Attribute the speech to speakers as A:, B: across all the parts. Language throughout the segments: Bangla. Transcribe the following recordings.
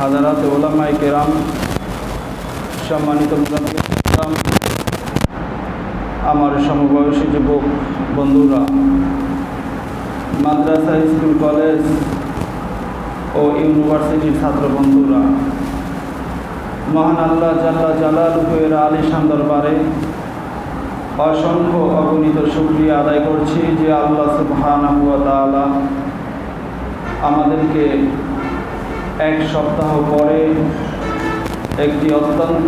A: হাজারাত ওলামায়ে কেরাম, সম্মানিত মুজাদ্দিদ ইসলাম, আমার সমবয়সী যুবক বন্ধুরা, মাদ্রাসা, স্কুল, কলেজ ও ইউনিভার্সিটির ছাত্র বন্ধুরা, মহান আল্লাহ জাল্লা জালালুহু এর আলিশান দরবারে অসংখ্য অগণিত শুকরিয়া আদায় করছি যে আল্লাহ সুবহানাহু ওয়া তাআলা আমাদেরকে এক সপ্তাহ পরে একটি অত্যন্ত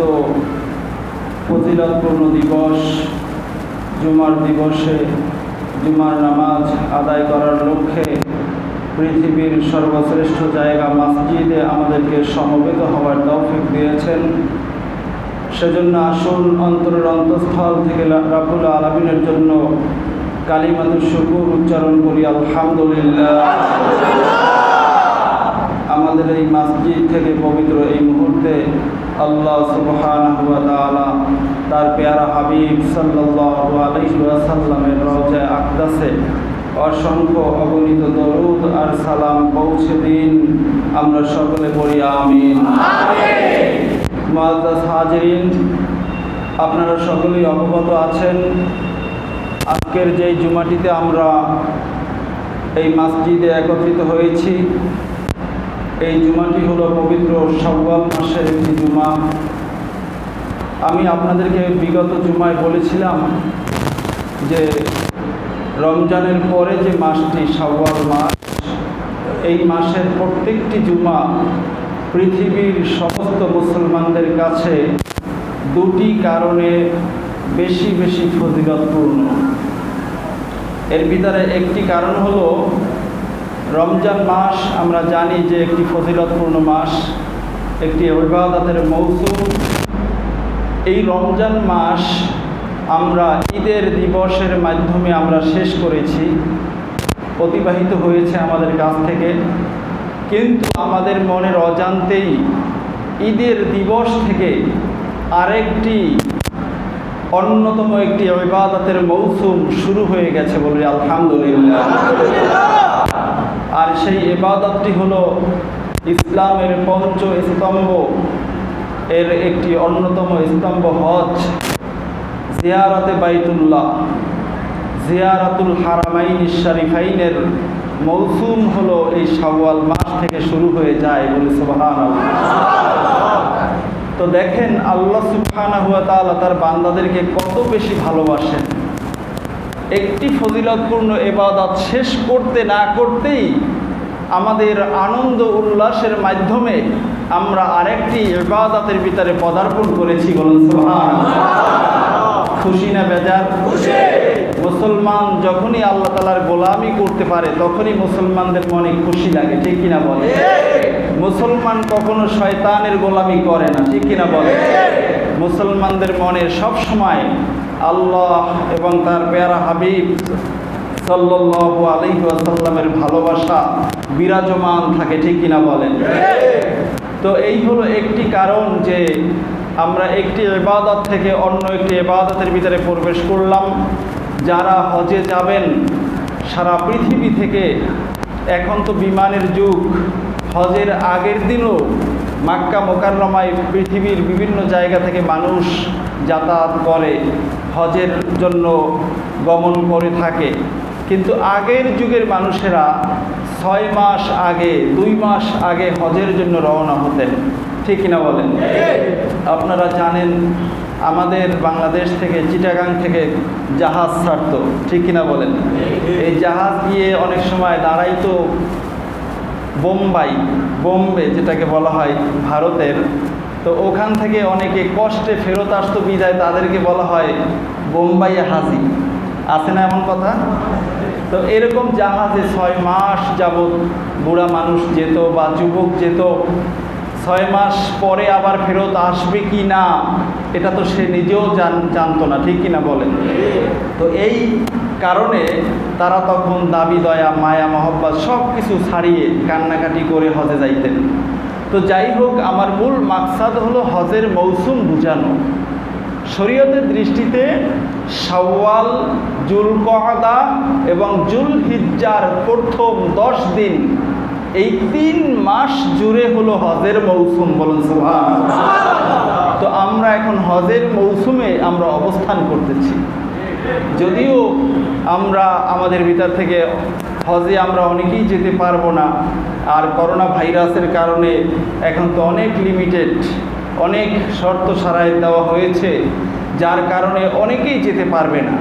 A: ফজিলতপূর্ণ দিবস, জুমার দিবসে জুমার নামাজ আদায় করার লক্ষ্যে পৃথিবীর সর্বশ্রেষ্ঠ জায়গা মসজিদে আমাদেরকে সমবেত হওয়ার তৌফিক দিয়েছেন। সেজন্য আসুন অন্তরের অন্তঃস্থল থেকে রাব্বুল আলামিনের জন্য কালিমাতুশ শুকর উচ্চারণ করি, আলহামদুলিল্লাহ। আমাদের এই মসজিদ থেকে পবিত্র এই মুহূর্তে আল্লাহ সুবহানাহু ওয়া তাআলা তার পেয়ারা হাবিব সাল্লাল্লাহু আলাইহি ওয়াসাল্লামের রওজা আকদাসে অসংখ্য অগণিত দরুদ আর সালাম পৌঁছে দিন। আমরা সকলে পড়ি আমিন। মুআজ্জাজ হাজিরিন, আপনারা সকলেই অবগত আছেন আজকের যেই জুমাটিতে আমরা এই মসজিদে একত্রিত হয়েছি, এই জুমাটি হলো পবিত্র শাওয়াল মাসের একটি জুমা। আমি আপনাদেরকে বিগত জুমায় বলেছিলাম যে রমজানের পরে যে মাসটি শাওয়াল মাস, এই মাসের প্রত্যেকটি জুমা পৃথিবীর সমস্ত মুসলমানদের কাছে দুটি কারণে বেশি বেশি ফজিলতপূর্ণ। এর ভিতরে একটি কারণ হলো রমজান মাস আমরা জানি যে একটি ফজিলতপূর্ণ মাস, একটি ইবাদতের মৌসুম। এই রমজান মাস আমরা ঈদের দিবসের মাধ্যমে আমরা শেষ করেছি, অতিবাহিত হয়েছে আমাদের কাছ থেকে, কিন্তু আমাদের মনের অজান্তেই ঈদের দিবস থেকে আরেকটি অন্যতম একটি ইবাদতের মৌসুম শুরু হয়ে গেছে, বলি আলহামদুলিল্লাহ। আর সেই ইবাদতটি হলো ইসলামের পঞ্চ স্তম্ভ এর একটি অন্যতম স্তম্ভ হজ, জিয়ারতে বাইতুল্লাহ, জিয়ারাতুল হারামাইন শরীফাইনের মৌসুম হলো এই শাওয়াল মাস থেকে শুরু হয়ে যায়, বলে সুবহানাল্লাহ। তো দেখেন আল্লাহ সুবহানাহু ওয়া তাআলা তার বান্দাদেরকে কত বেশি ভালোবাসেন। একটি ফজিলতপূর্ণ ইবাদত শেষ করতে না করতেই আমাদের আনন্দ উল্লাসের মাধ্যমে আমরা আরেকটি ইবাদতের ভিতরে পদার্পণ করেছি, বলুন সুবহানাল্লাহ। খুশি না বেজার? মুসলমান যখনই আল্লাহ তাআলার গোলামি করতে পারে তখনই মুসলমানদের মনে খুশি লাগে, ঠিক কিনা বলে? মুসলমান কখনো শয়তানের গোলামি করে না, ঠিক কিনা বলে? মুসলমানদের মনে সব সময় আল্লাহ এবং তার পেয়ারা হাবিব সাল্লাল্লাহু আলাইহি ওয়াসাল্লামের ভালোবাসা বিরাজমান থাকে, ঠিক কিনা বলেন? তো এই হলো একটি কারণ যে আমরা একটি ইবাদত থেকে অন্য একটি ইবাদতের ভিতরে প্রবেশ করলাম। যারা হজে যাবেন সারা পৃথিবী থেকে, এখন তো বিমানের যুগ, হজের আগের দিনও মক্কা মুকাররমায় পৃথিবীর বিভিন্ন জায়গা থেকে মানুষ যাতায়াত করে, হজের জন্য গমন করে থাকে। কিন্তু আগের যুগের মানুষেরা 6 মাস আগে, 2 মাস আগে হজের জন্য রওনা হতেন, ঠিক কিনা বলেন? আপনারা জানেন আমাদের বাংলাদেশ থেকে, চিটাগাং থেকে জাহাজ ছাড়তো, ঠিক কিনা বলেন? এই জাহাজ গিয়ে অনেক সময় দাঁড়াইতো বোম্বে, যেটাকে বলা হয় ভারতের। তো ওখান থেকে অনেকে কষ্টে ফেরত আসতো, বিদায় তাদেরকে বলা হয় বোম্বাইয়ে হাজি। আছে না এমন কথা? তো এরকম জাহাজে 6 মাস যাবৎ বুড়া মানুষ যেত বা যুবক যেত। 6 মাস পরে আবার ফেরত আসবে কি না এটা তো সে নিজেও জানতো না, ঠিক কিনা বলেন? তো এই কারণে তারা তখন দাবি দয়া, মায়া, মহব্বত সব কিছু ছাড়িয়ে কান্নাকাটি করে হজে যাইতেন। তো যাই হোক, আমার মূল মাকসাদ হলো হজের মৌসুম বুঝানো। শরীয়তের দৃষ্টিতে শাওয়াল, জুলকআদা এবং জুলহিজ্জার প্রথম 10 দিন এই 3 মাস জুড়ে হলো হজের মৌসুম, বলুন সুবহানাল্লাহ। তো আমরা এখন হজের মৌসুমে আমরা অবস্থান করতেছি। যদিও আমরা আমাদের ভিতর থেকে হজে আমরা অনেকেই যেতে পারবো না, আর করোনা ভাইরাসের কারণে এখন তো অনেক লিমিটেড, অনেক শর্ত সারাই দেওয়া হয়েছে, যার কারণে অনেকেই যেতে পারবে না।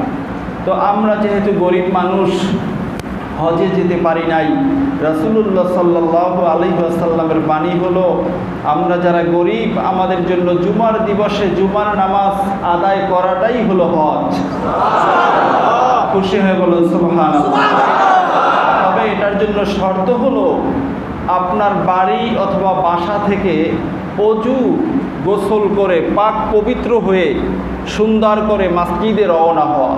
A: তো আমরা যেহেতু গরিব মানুষ, হজে যেতে পারি নাই। রাসূলুল্লাহ সাল্লাল্লাহু আলাইহি ওয়াসাল্লামের বাণী হলো, আমরা যারা গরিব আমাদের জন্য জুমার দিবসে জুমার নামাজ আদায় করাটাই হলো হজ। খুশি হয়ে বলুন সুবহানাল্লাহ। তবে এটার জন্য শর্ত হলো আপনার বাড়ি অথবা বাসা থেকে অজু গোসল করে পাক পবিত্র হয়ে সুন্দর করে মসজিদে রওনা হওয়া।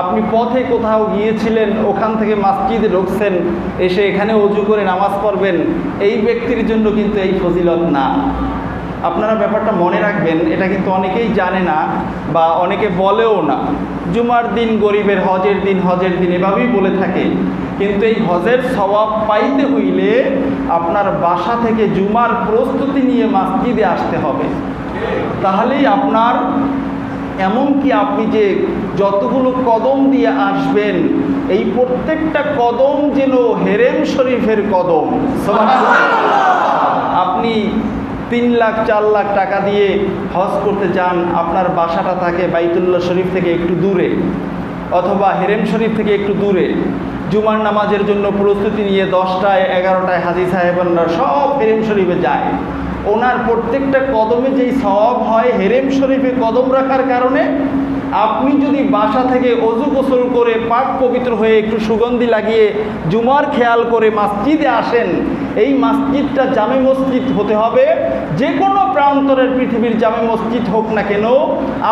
A: আপনি পথে কোথাও গিয়েছিলেন, ওখান থেকে মসজিদে ঢুকছেন, এসে এখানে অজু করে নামাজ পড়বেন, এই ব্যক্তির জন্য কিন্তু এই ফজিলত না। আপনারা ব্যাপারটা মনে রাখবেন, এটা কিন্তু অনেকেই জানে না বা অনেকে বলেও না। জুমার দিন গরিবের, হজের দিন এভাবেই বলে থাকে। কিন্তু এই হজের সওয়াব পাইতে হইলে আপনার বাসা থেকে জুমার প্রস্তুতি নিয়ে মসজিদে আসতে হবে। তাহলেই আপনার, এমনকি আপনি যে যতগুলো কদম দিয়ে আসবেন, এই প্রত্যেকটা কদম যেন হেরেম শরীফের কদম। আপনি 3 লাখ 4 লাখ টাকা দিয়ে হজ করতে যান, আপনার বাসাটা থাকে বাইতুল্লাহ শরীফ থেকে একটু দূরে অথবা হেরেম শরীফ থেকে একটু দূরে। জুমার নামাজের জন্য প্রস্তুতি নিয়ে 10টায় 11টায় হাজী সাহেবানরা সব হেরেম শরীফে যায়। ওনার প্রত্যেকটা কদমে যেই সওয়াব হয় হেরেম শরীফে কদম রাখার কারণে, আপনি যদি বাসা থেকে অজু গোসল করে পাক পবিত্র হয়ে একটু সুগন্ধি লাগিয়ে জুমার খেয়াল করে মসজিদে আসেন, এই মসজিদটা জামে মসজিদ হতে হবে। যে কোনো প্রান্তরের পৃথিবীর জামে মসজিদ হোক না কেন,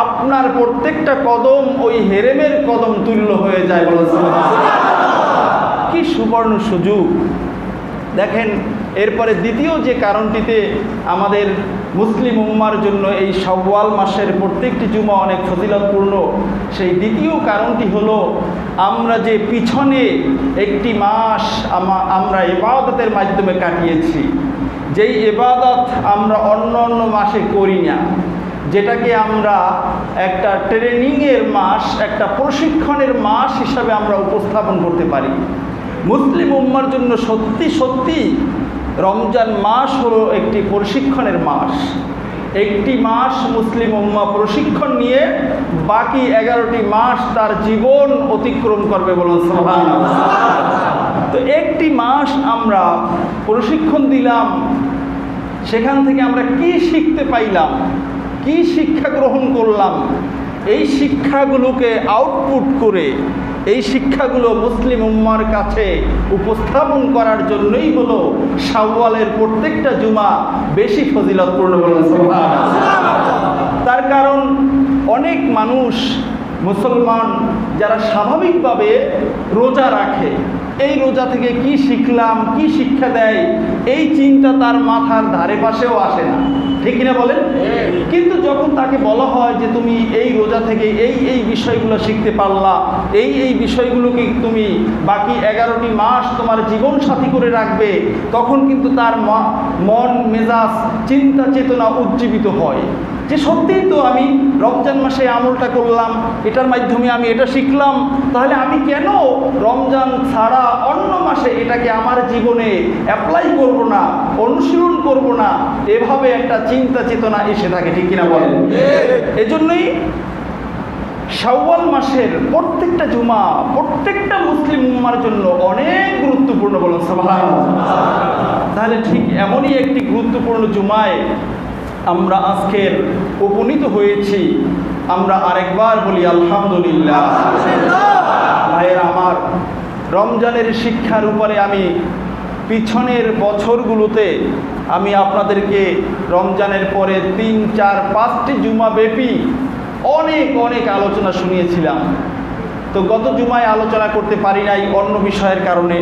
A: আপনার প্রত্যেকটা কদম ওই হেরেমের কদম তুল্য হয়ে যায়। কি সুবর্ণ সুযোগ! দেখেন, এরপরে দ্বিতীয় যে কারণটিতে আমাদের মুসলিম উম্মার জন্য এই শাওয়াল মাসের প্রত্যেকটি জুমা অনেক ফজিলতপূর্ণ, সেই দ্বিতীয় কারণটি হলো, আমরা যে পিছনে একটি মাস আমরা ইবাদতের মাধ্যমে কাটিয়েছি, যেই ইবাদত আমরা অন্য অন্য মাসে করি না, যেটাকে আমরা একটা ট্রেনিংয়ের মাস, একটা প্রশিক্ষণের মাস হিসাবে আমরা উপস্থাপন করতে পারি। মুসলিম উম্মার জন্য সত্যি সত্যি রমজান মাস হলো একটি প্রশিক্ষণের মাস। একটি মাস মুসলিম উম্মাহ প্রশিক্ষণ নিয়ে বাকি 11টি মাস তার জীবন অতিক্রম করবে, বলুন সুবহানাল্লাহ। তো একটি মাস আমরা প্রশিক্ষণ দিলাম, সেখান থেকে আমরা কি শিখতে পাইলাম, কি শিক্ষা গ্রহণ করলাম, এই শিক্ষাগুলোকে আউটপুট করে এই শিক্ষাগুলো মুসলিম উম্মার কাছে উপস্থাপন করার জন্যই হলো শাওয়ালের প্রত্যেকটা জুমা বেশি ফজিলতপূর্ণ, বলুন সুবহানাল্লাহ। তার কারণ অনেক মানুষ মুসলমান যারা স্বাভাবিকভাবে রোজা রাখে, এই রোজা থেকে কি শিখলাম, কি শিক্ষা দেয়, এই চিন্তা তার মাথার ধারে পাশেও আসে না, ঠিক কিনা বলেন? কিন্তু যখন তাকে বলা হয় যে তুমি এই রোজা থেকে এই এই বিষয়গুলো শিখতে পারলা, এই এই বিষয়গুলোকে তুমি বাকি 11টি মাস তোমার জীবন সাথী করে রাখবে, তখন কিন্তু তার মন মেজাজ চিন্তা চেতনা উজ্জীবিত হয় যে সত্যিই তো আমি রমজান মাসে আমলটা করলাম, এটার মাধ্যমে আমি এটা শিখলাম, তাহলে আমি কেন রমজান ছাড়া অন্য মাসে এটাকে আমার জীবনে অ্যাপ্লাই করব না, অনুশীলন করব না, এভাবে একটা চিন্তা চেতনা এসে থাকে, ঠিক কিনা বলেন? এজন্যই শাওয়াল মাসের প্রত্যেকটা জুমা প্রত্যেকটা মুসলিম উম্মার জন্য অনেক গুরুত্বপূর্ণ, বলুন সুবহানাল্লাহ। তাহলে ঠিক এমনই একটি গুরুত্বপূর্ণ জুমায় আমরা আজকের উপনীত হয়েছি। আমরা আরেকবার বলি আলহামদুলিল্লাহ। ভাইয়ের আমার, রমজানের শিক্ষার উপরে আমি পিছনের বছরগুলোতে আমি আপনাদেরকে রমজানের পরে 3, 4, 5টি জুমা ব্যাপী অনেক অনেক আলোচনা শুনিয়েছিলাম। তো গত জুমায় আলোচনা করতে পারি নাই অন্য বিষয়ের কারণে।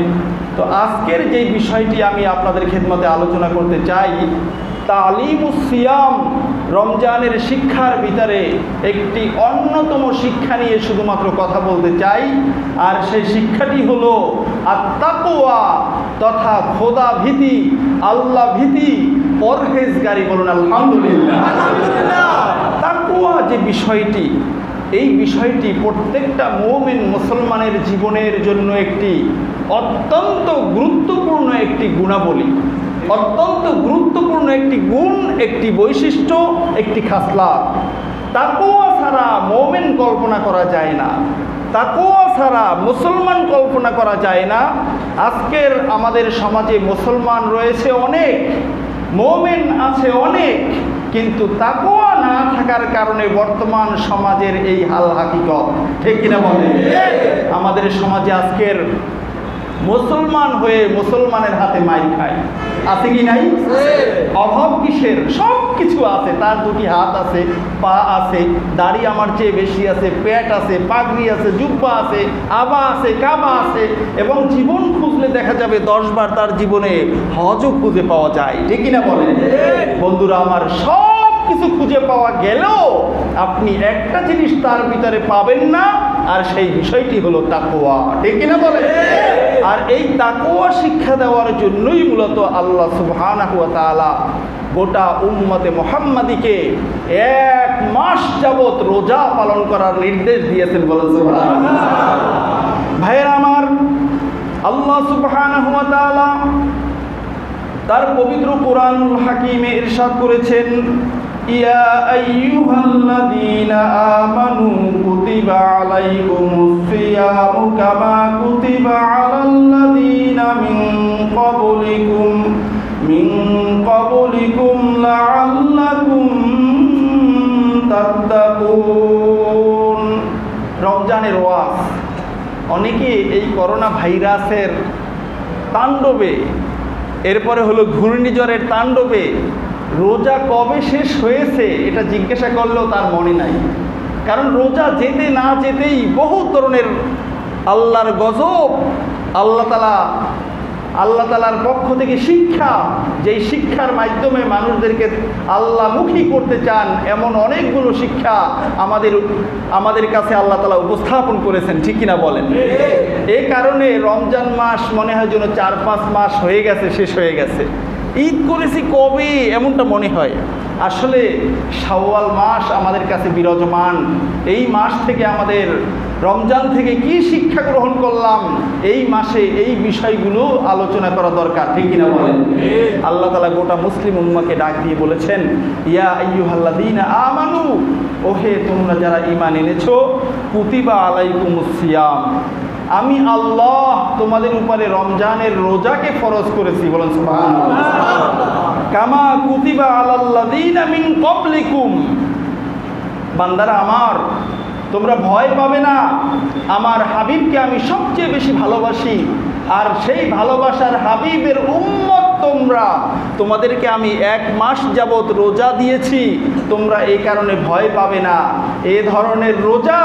A: তো আজকের যে বিষয়টি আমি আপনাদের খেদমতে আলোচনা করতে চাই, তালিমুস সিয়াম, রমজানের শিক্ষার ভিতরে একটি অন্যতম শিক্ষা নিয়ে শুধুমাত্র কথা বলতে চাই। আর সেই শিক্ষাটি হলো আত-তাকওয়া তথা খোদা ভীতি, আল্লাহ ভীতি, পরহেজগারি, বলুন আলহামদুলিল্লাহ। তাকওয়া যে বিষয়টি, এই বিষয়টি প্রত্যেকটা মুমিন মুসলমানের জীবনের জন্য একটি অত্যন্ত গুরুত্বপূর্ণ একটি গুণাবলী, অত্যন্ত গুরুত্বপূর্ণ একটি গুণ, একটি বৈশিষ্ট্য, একটি খাসলাত। তাকওয়া ছাড়া মুমিন কল্পনা করা যায় না, তাকওয়া ছাড়া মুসলমান কল্পনা করা যায় না। আজকের আমাদের সমাজে মুসলমান রয়েছে অনেক, মুমিন আছে অনেক, কিন্তু তাকওয়া না থাকার কারণে বর্তমান সমাজের এই হাল হাকিকত, ঠিক কিনা বলেন? আমাদের সমাজে আজকের মুসলমান হয়ে মুসলমানের হাতে মাইর খায়, আছে কি নাই? অভাব কিসের? সব কিছু আছে, তার দুটি হাত আছে, পা আছে, দাড়ি আমার চেয়ে বেশি আছে, পেট আছে, পাগড়ি আছে, জুব্বা আছে, আবা আছে, কাবা আছে, এবং জীবন খুঁজলে দেখা যাবে 10 বার তার জীবনে হজও খুঁজে পাওয়া যায়, ঠিক কিনা বলেন? বন্ধুরা আমার, সব কিছু খুঁজে পাওয়া গেলেও আপনি একটা জিনিস তার ভিতরে পাবেন না, আর সেই বিষয়টি হলো তাকওয়া, ঠিক কিনা বলে? আর এই তাকওয়া শিক্ষা দেওয়ার জন্যই মূলত আল্লাহ সুবহানাহু ওয়া তাআলা গোটা উম্মতে মুহাম্মাদিকে 1 মাস যাবত রোজা পালন করার নির্দেশ দিয়েছেন, বলেন সুবহানাল্লাহ। ভাইয়েরা আমার, আল্লাহ সুবহানাহু ওয়া তাআলা তার পবিত্র কোরআনুল হাকিমে ইরশাদ করেছেন, ইয়া আইয়ুহাল্লাযীনা আমানু কুতিবা আলাইকুমুস সিয়ামু কামা কুতিবা আলাল্লাযীনা মিন ক্বাবলিকুম লাআল্লাকুম তাত্তাকুন। রমজানের ওয়াজ, অনেকে এই করোনা ভাইরাসের তাণ্ডবে, এরপরে হলো ঘূর্ণিঝড়ের তাণ্ডবে রোজা কবে শেষ হয়েছে এটা জিজ্ঞাসা করলেও তার মনে নাই। কারণ রোজা যেতে না যেতেই বহু ধরনের আল্লাহর গজব, আল্লাহ তাআলার পক্ষ থেকে শিক্ষা, যেই শিক্ষার মাধ্যমে মানুষদেরকে আল্লাহমুখী করতে চান, এমন অনেকগুলো শিক্ষা আমাদের কাছে আল্লাহ তাআলা উপস্থাপন করেছেন, ঠিক কিনা বলেন? এই কারণে রমজান মাস মনে হয় যেন 4-5 মাস হয়ে গেছে, শেষ হয়ে গেছে। ঈদ করেছি কবে এমনটা মনে হয়। আসলে শাওয়াল মাস আমাদের কাছে বিরাজমান। এই মাস থেকে আমাদের, রমজান থেকে কি শিক্ষা গ্রহণ করলাম, এই মাসে এই বিষয়গুলো আলোচনা করা দরকার, ঠিক কিনা বলেন? আল্লাহ তাআলা গোটা মুসলিম উম্মাহকে ডাক দিয়ে বলেছেন, ইয়া আইয়ুহাল্লাযীনা আমানু, ওহে তোমরা যারা ঈমান এনেছো, কুতিবা আলাইকুমুস সিয়াম, আমি আল্লাহ তোমাদের উপরে রমজানের রোজাকে ফরজ করেছি, বলেন সুবহানাল্লাহ। কামা কুতিবা আলাল্লাযীনা মিন ক্বাবলিকুম, বান্দারা আমার, তোমরা ভয় পাবে না, আমার হাবিবকে আমি সবচেয়ে বেশি ভালোবাসি, আর সেই ভালোবাসার হাবিবের উম্মত তোমরা, তোমাদেরকে আমি 1 মাস যাবত রোজা দিয়েছি, তোমরা এই কারণে ভয় পাবে না। এ ধরনের রোজা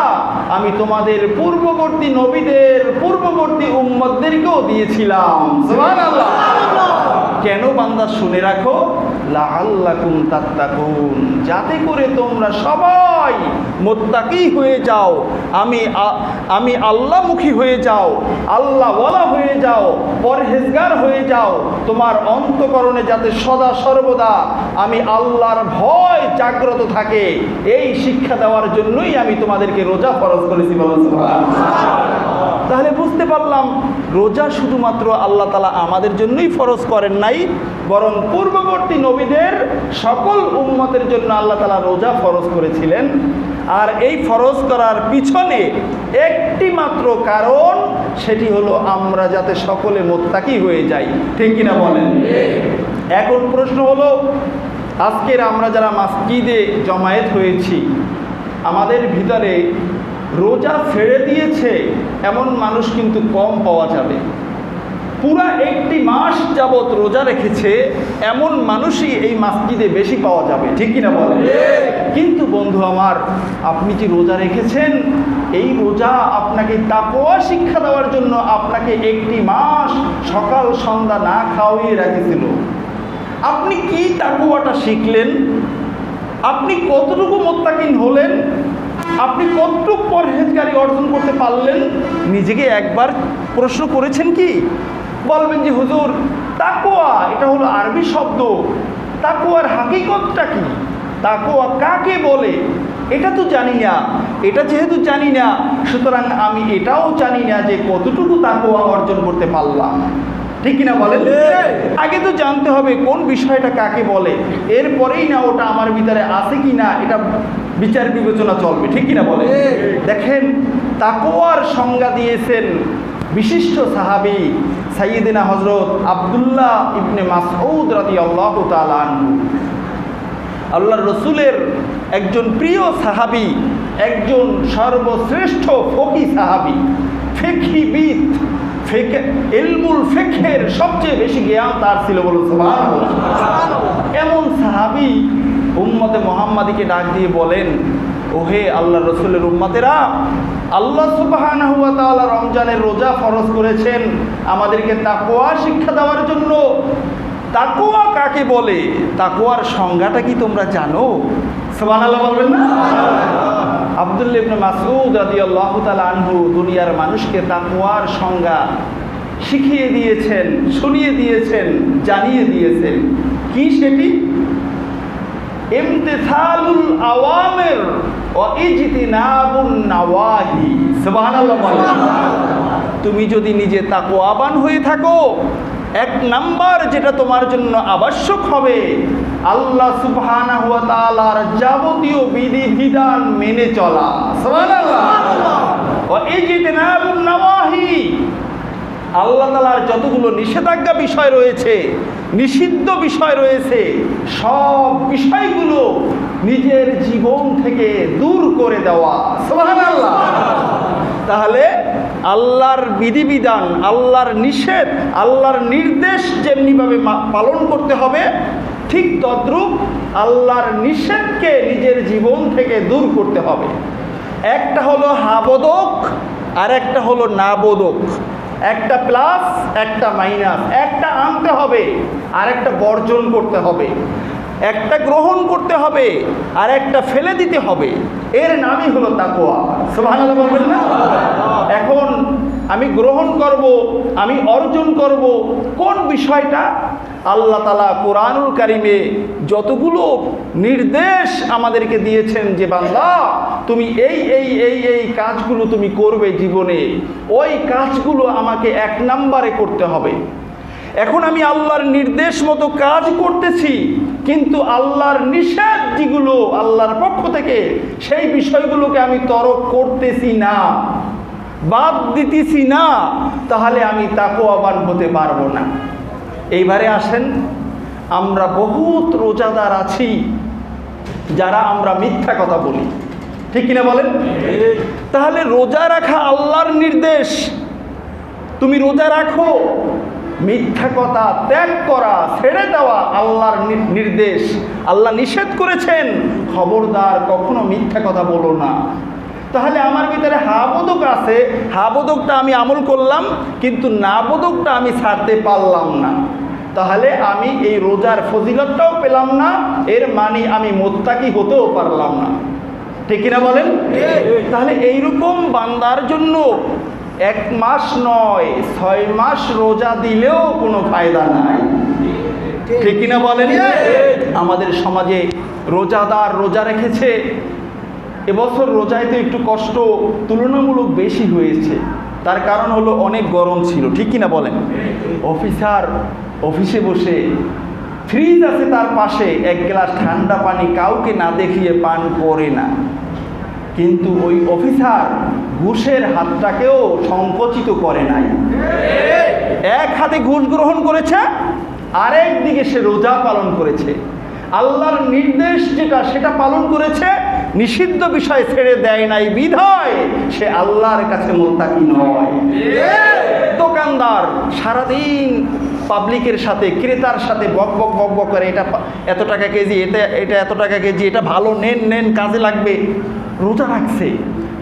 A: আমি তোমাদের পূর্ববর্তী নবীদের, পূর্ববর্তী উম্মতদেরকেও দিয়েছিলাম। সুবহানাল্লাহ। কেন বান্দা শুনে রাখো, লাআল্লাকুম তাত্তাকুন, যাতে করে তোমরা সবাই মুত্তাকি হয়ে যাও, আমি আল্লাহমুখী হয়ে যাও, আল্লাহওয়ালা হয়ে যাও, পরহেজগার হয়ে যাও, তোমার অন্তঃকরণে যাতে সদা সর্বদা আমি আল্লাহর ভয় জাগ্রত থাকে, এই শিক্ষা দেওয়ার জন্যই আমি তোমাদেরকে রোজা ফরজ করেছি, বলেন সুবহানাল্লাহ। তাহলে বুঝতে পারলাম রোজা শুধুমাত্র আল্লাহ তাআলা আমাদের জন্যই ফরজ করেন নাই, বরং পূর্ববর্তী নবীদের সকল উম্মতের জন্য আল্লাহ তাআলা রোজা ফরজ করেছিলেন। আর এই ফরজ করার পিছনে একটি মাত্র কারণ, সেটি হলো আমরা যাতে সকলে মুত্তাকি হয়ে যাই, ঠিক কিনা বলেন? এখন প্রশ্ন হলো, আজকের আমরা যারা মসজিদে জমায়েত হয়েছি, আমাদের ভিতরে রোজা ছেড়ে দিয়েছে এমন মানুষ কিন্তু কম পাওয়া যাবে। পুরা 1 মাস যাবত রোজা রেখেছে এমন মানুষই এই মসজিদে বেশি পাওয়া যাবে, ঠিক কিনা বলেন? কিন্তু বন্ধু আমার, আপনি যে রোজা রেখেছেন, এই রোজা আপনাকে তাকওয়া শিক্ষা দেওয়ার জন্য আপনাকে 1 মাস সকাল সন্ধ্যা না খাওয়িয়ে রেখেছিল। আপনি কি তাকওয়াটা শিখলেন? আপনি কতটুকু মুত্তাকিন হলেন? আপনি কতটুকু পরহেজগারি অর্জন করতে পারলেন? নিজেকে একবার প্রশ্ন করেছেন কি? বলবেন যে হুজুর তাকওয়া এটা হলো আরবি শব্দ, তাকওয়ার হাকিকতটা কি, তাকওয়া কাকে বলে এটা তো জানি না। এটা যেহেতু জানি না, সুতরাং আমি এটাও জানি না যে কতটুকু তাকওয়া অর্জন করতে পারলাম। ঠিক কিনা বলেন? আগে তো জানতে হবে কোন বিষয়টা কাকে বলে, এরপরেই না ওটা আমার ভিতরে আছে কি না এটা বিচার বিবেচনা চলবে। ঠিক কিনা বলে? দেখেন, তাকওয়ার সংজ্ঞা দিয়েছেন বিশিষ্ট সাহাবী সাইয়্যিদিনা হযরত আব্দুল্লাহ ইবনে মাসউদ রাদিয়াল্লাহু তাআলা আনহু। আল্লাহর রসুলের একজন প্রিয় সাহাবী, একজন সর্বশ্রেষ্ঠ ফকি সাহাবী, ফিকহিবিদ, ইলমুল ফিকহের সবচেয়ে বেশি জ্ঞান তার ছিল, বলুন সুবহানাল্লাহ। এমন সাহাবী উম্মতে মুহাম্মাদীকে ডাক দিয়ে বলেন, ওহে আল্লাহর রসুলের উম্মতেরা, আল্লাহ সুবহানাহু ওয়া তাআলা রমজানের রোজা ফরজ করেছেন আমাদেরকে তাকওয়া শিক্ষা দেওয়ার জন্য। তাকওয়া কাকে বলে, তাকওয়ার সংজ্ঞাটা কি তোমরা জানো? সুবহানাল্লাহ বলবেন না? আব্দুল্লাহ ইবনে মাসউদ রাদিয়াল্লাহু তাআলা আনহু দুনিয়ার মানুষকে তাকওয়ার সংজ্ঞা শিখিয়ে দিয়েছেন, শুনিয়ে দিয়েছেন, জানিয়ে দিয়েছেন। কি সেটি? ইমতিসালুল আওয়ামির ওয়া ইজতিনাবুন নাওয়াহি। সুবহানাল্লাহ বলেন। তুমি যদি নিজে তাকওয়াবান হয়ে থাকো, এক নাম্বার যেটা তোমার জন্য আবশ্যক হবে, আল্লাহ সুবহানাহু ওয়া তাআলার যাবতীয় বিধিবিধান মেনে চলা। সুবহানাল্লাহ। ওয়া ইজতিনাবুন নাওয়াহি, আল্লাহ তাআলার যতগুলো নিষেধাজ্ঞা বিষয় রয়েছে, নিষিদ্ধ বিষয় রয়েছে, সব বিষয়গুলো নিজের জীবন থেকে দূর করে দেওয়া। সুবহানাল্লাহ। তাহলে আল্লাহর বিধিবিধান, আল্লাহর নিষেধ, আল্লাহর নির্দেশ যেমনিভাবে পালন করতে হবে, ঠিক তদ্রূপ আল্লাহর নিষেধকে নিজের জীবন থেকে দূর করতে হবে। একটা হলো হাবোদক আর একটা হলো নাবোদক, একটা প্লাস একটা মাইনাস, একটা আনতে হবে আর একটা বর্জন করতে হবে, একটা গ্রহণ করতে হবে আর একটা ফেলে দিতে হবে। এর নামই হলো তাকওয়া। সুবহানাল্লাহ বলবেন না? এখন আমি গ্রহণ করব, আমি অর্জন করব কোন বিষয়টা? আল্লাহ তাআলা কোরআনুল কারিমে যতগুলো নির্দেশ আমাদেরকে দিয়েছেন যে বান্দা তুমি এই এই এই এই কাজগুলো তুমি করবে জীবনে, ওই কাজগুলো আমাকে এক নম্বরে করতে হবে। এখন আমি আল্লাহর নির্দেশ মতো কাজ করতেছি, কিন্তু আল্লাহর নিষেধ যেগুলো আল্লাহর পক্ষ থেকে, সেই বিষয়গুলোকে আমি তরক করতেছি না, বাদ দিতেছি না, তাহলে আমি তাকওয়াবান হতে পারবো না। এইবারে আসেন, আমরা বহুত রোজাদার আছি যারা আমরা মিথ্যা কথা বলি। ঠিক কিনা বলেন? তাহলে রোজা রাখা আল্লাহর নির্দেশ, তুমি রোজা রাখো। মিথ্যা কথা ত্যাগ করা, ছেড়ে দেওয়া আল্লাহর নির্দেশ। আল্লাহ নিষেধ করেছেন খবরদার কখনো মিথ্যা কথা বলো না। তাহলে আমার ভিতরে হাবোদক আছে, হাবোদকটা আমি আমল করলাম, কিন্তু নাবোদকটা আমি ছাড়তে পারলাম না। তাহলে আমি এই রোজার ফজিলতটাও পেলাম না, এর মানে আমি মুত্তাকি হতেও পারলাম না। ঠিক কিনা বলেন? তাহলে এইরকম বান্দার জন্য 1 মাস নয় 6 মাস রোজা দিলেও কোনো ফায়দা নাই। ঠিক কিনা বলেন? আমাদের সমাজে রোজাদার রোজা রেখেছে, এবছর রোজায় তো একটু কষ্ট তুলনামূলক বেশি হয়েছে। তার কারণ হলো অনেক গরম ছিল। ঠিক কিনা বলেন? অফিসার অফিসে বসে, ফ্রিজ আছে তার পাশে, 1 গ্লাস ঠান্ডা পানি কাউকে না দেখিয়ে পান করে না, কিন্তু ওই অফিসার ঘুষের হাতটাকেও সংকুচিত করে নাই। এক হাতে ঘুষ গ্রহণ করেছে, আরেক দিকে সে রোজা পালন করেছে। আল্লাহর নির্দেশ যেটা সেটা পালন করেছে, নিষিদ্ধ বিষয় ছেড়ে দেয় নাই বিধায় সে আল্লাহর কাছে মুত্তাকি নয়। দোকানদার সারাদিন পাবলিকের সাথে, ক্রেতার সাথে বক বক বক বক করে, এটা এত টাকা কেজি, এটা এত টাকা কেজি, এটা ভালো, নেন নেন কাজে লাগবে, রোজা রাখছে।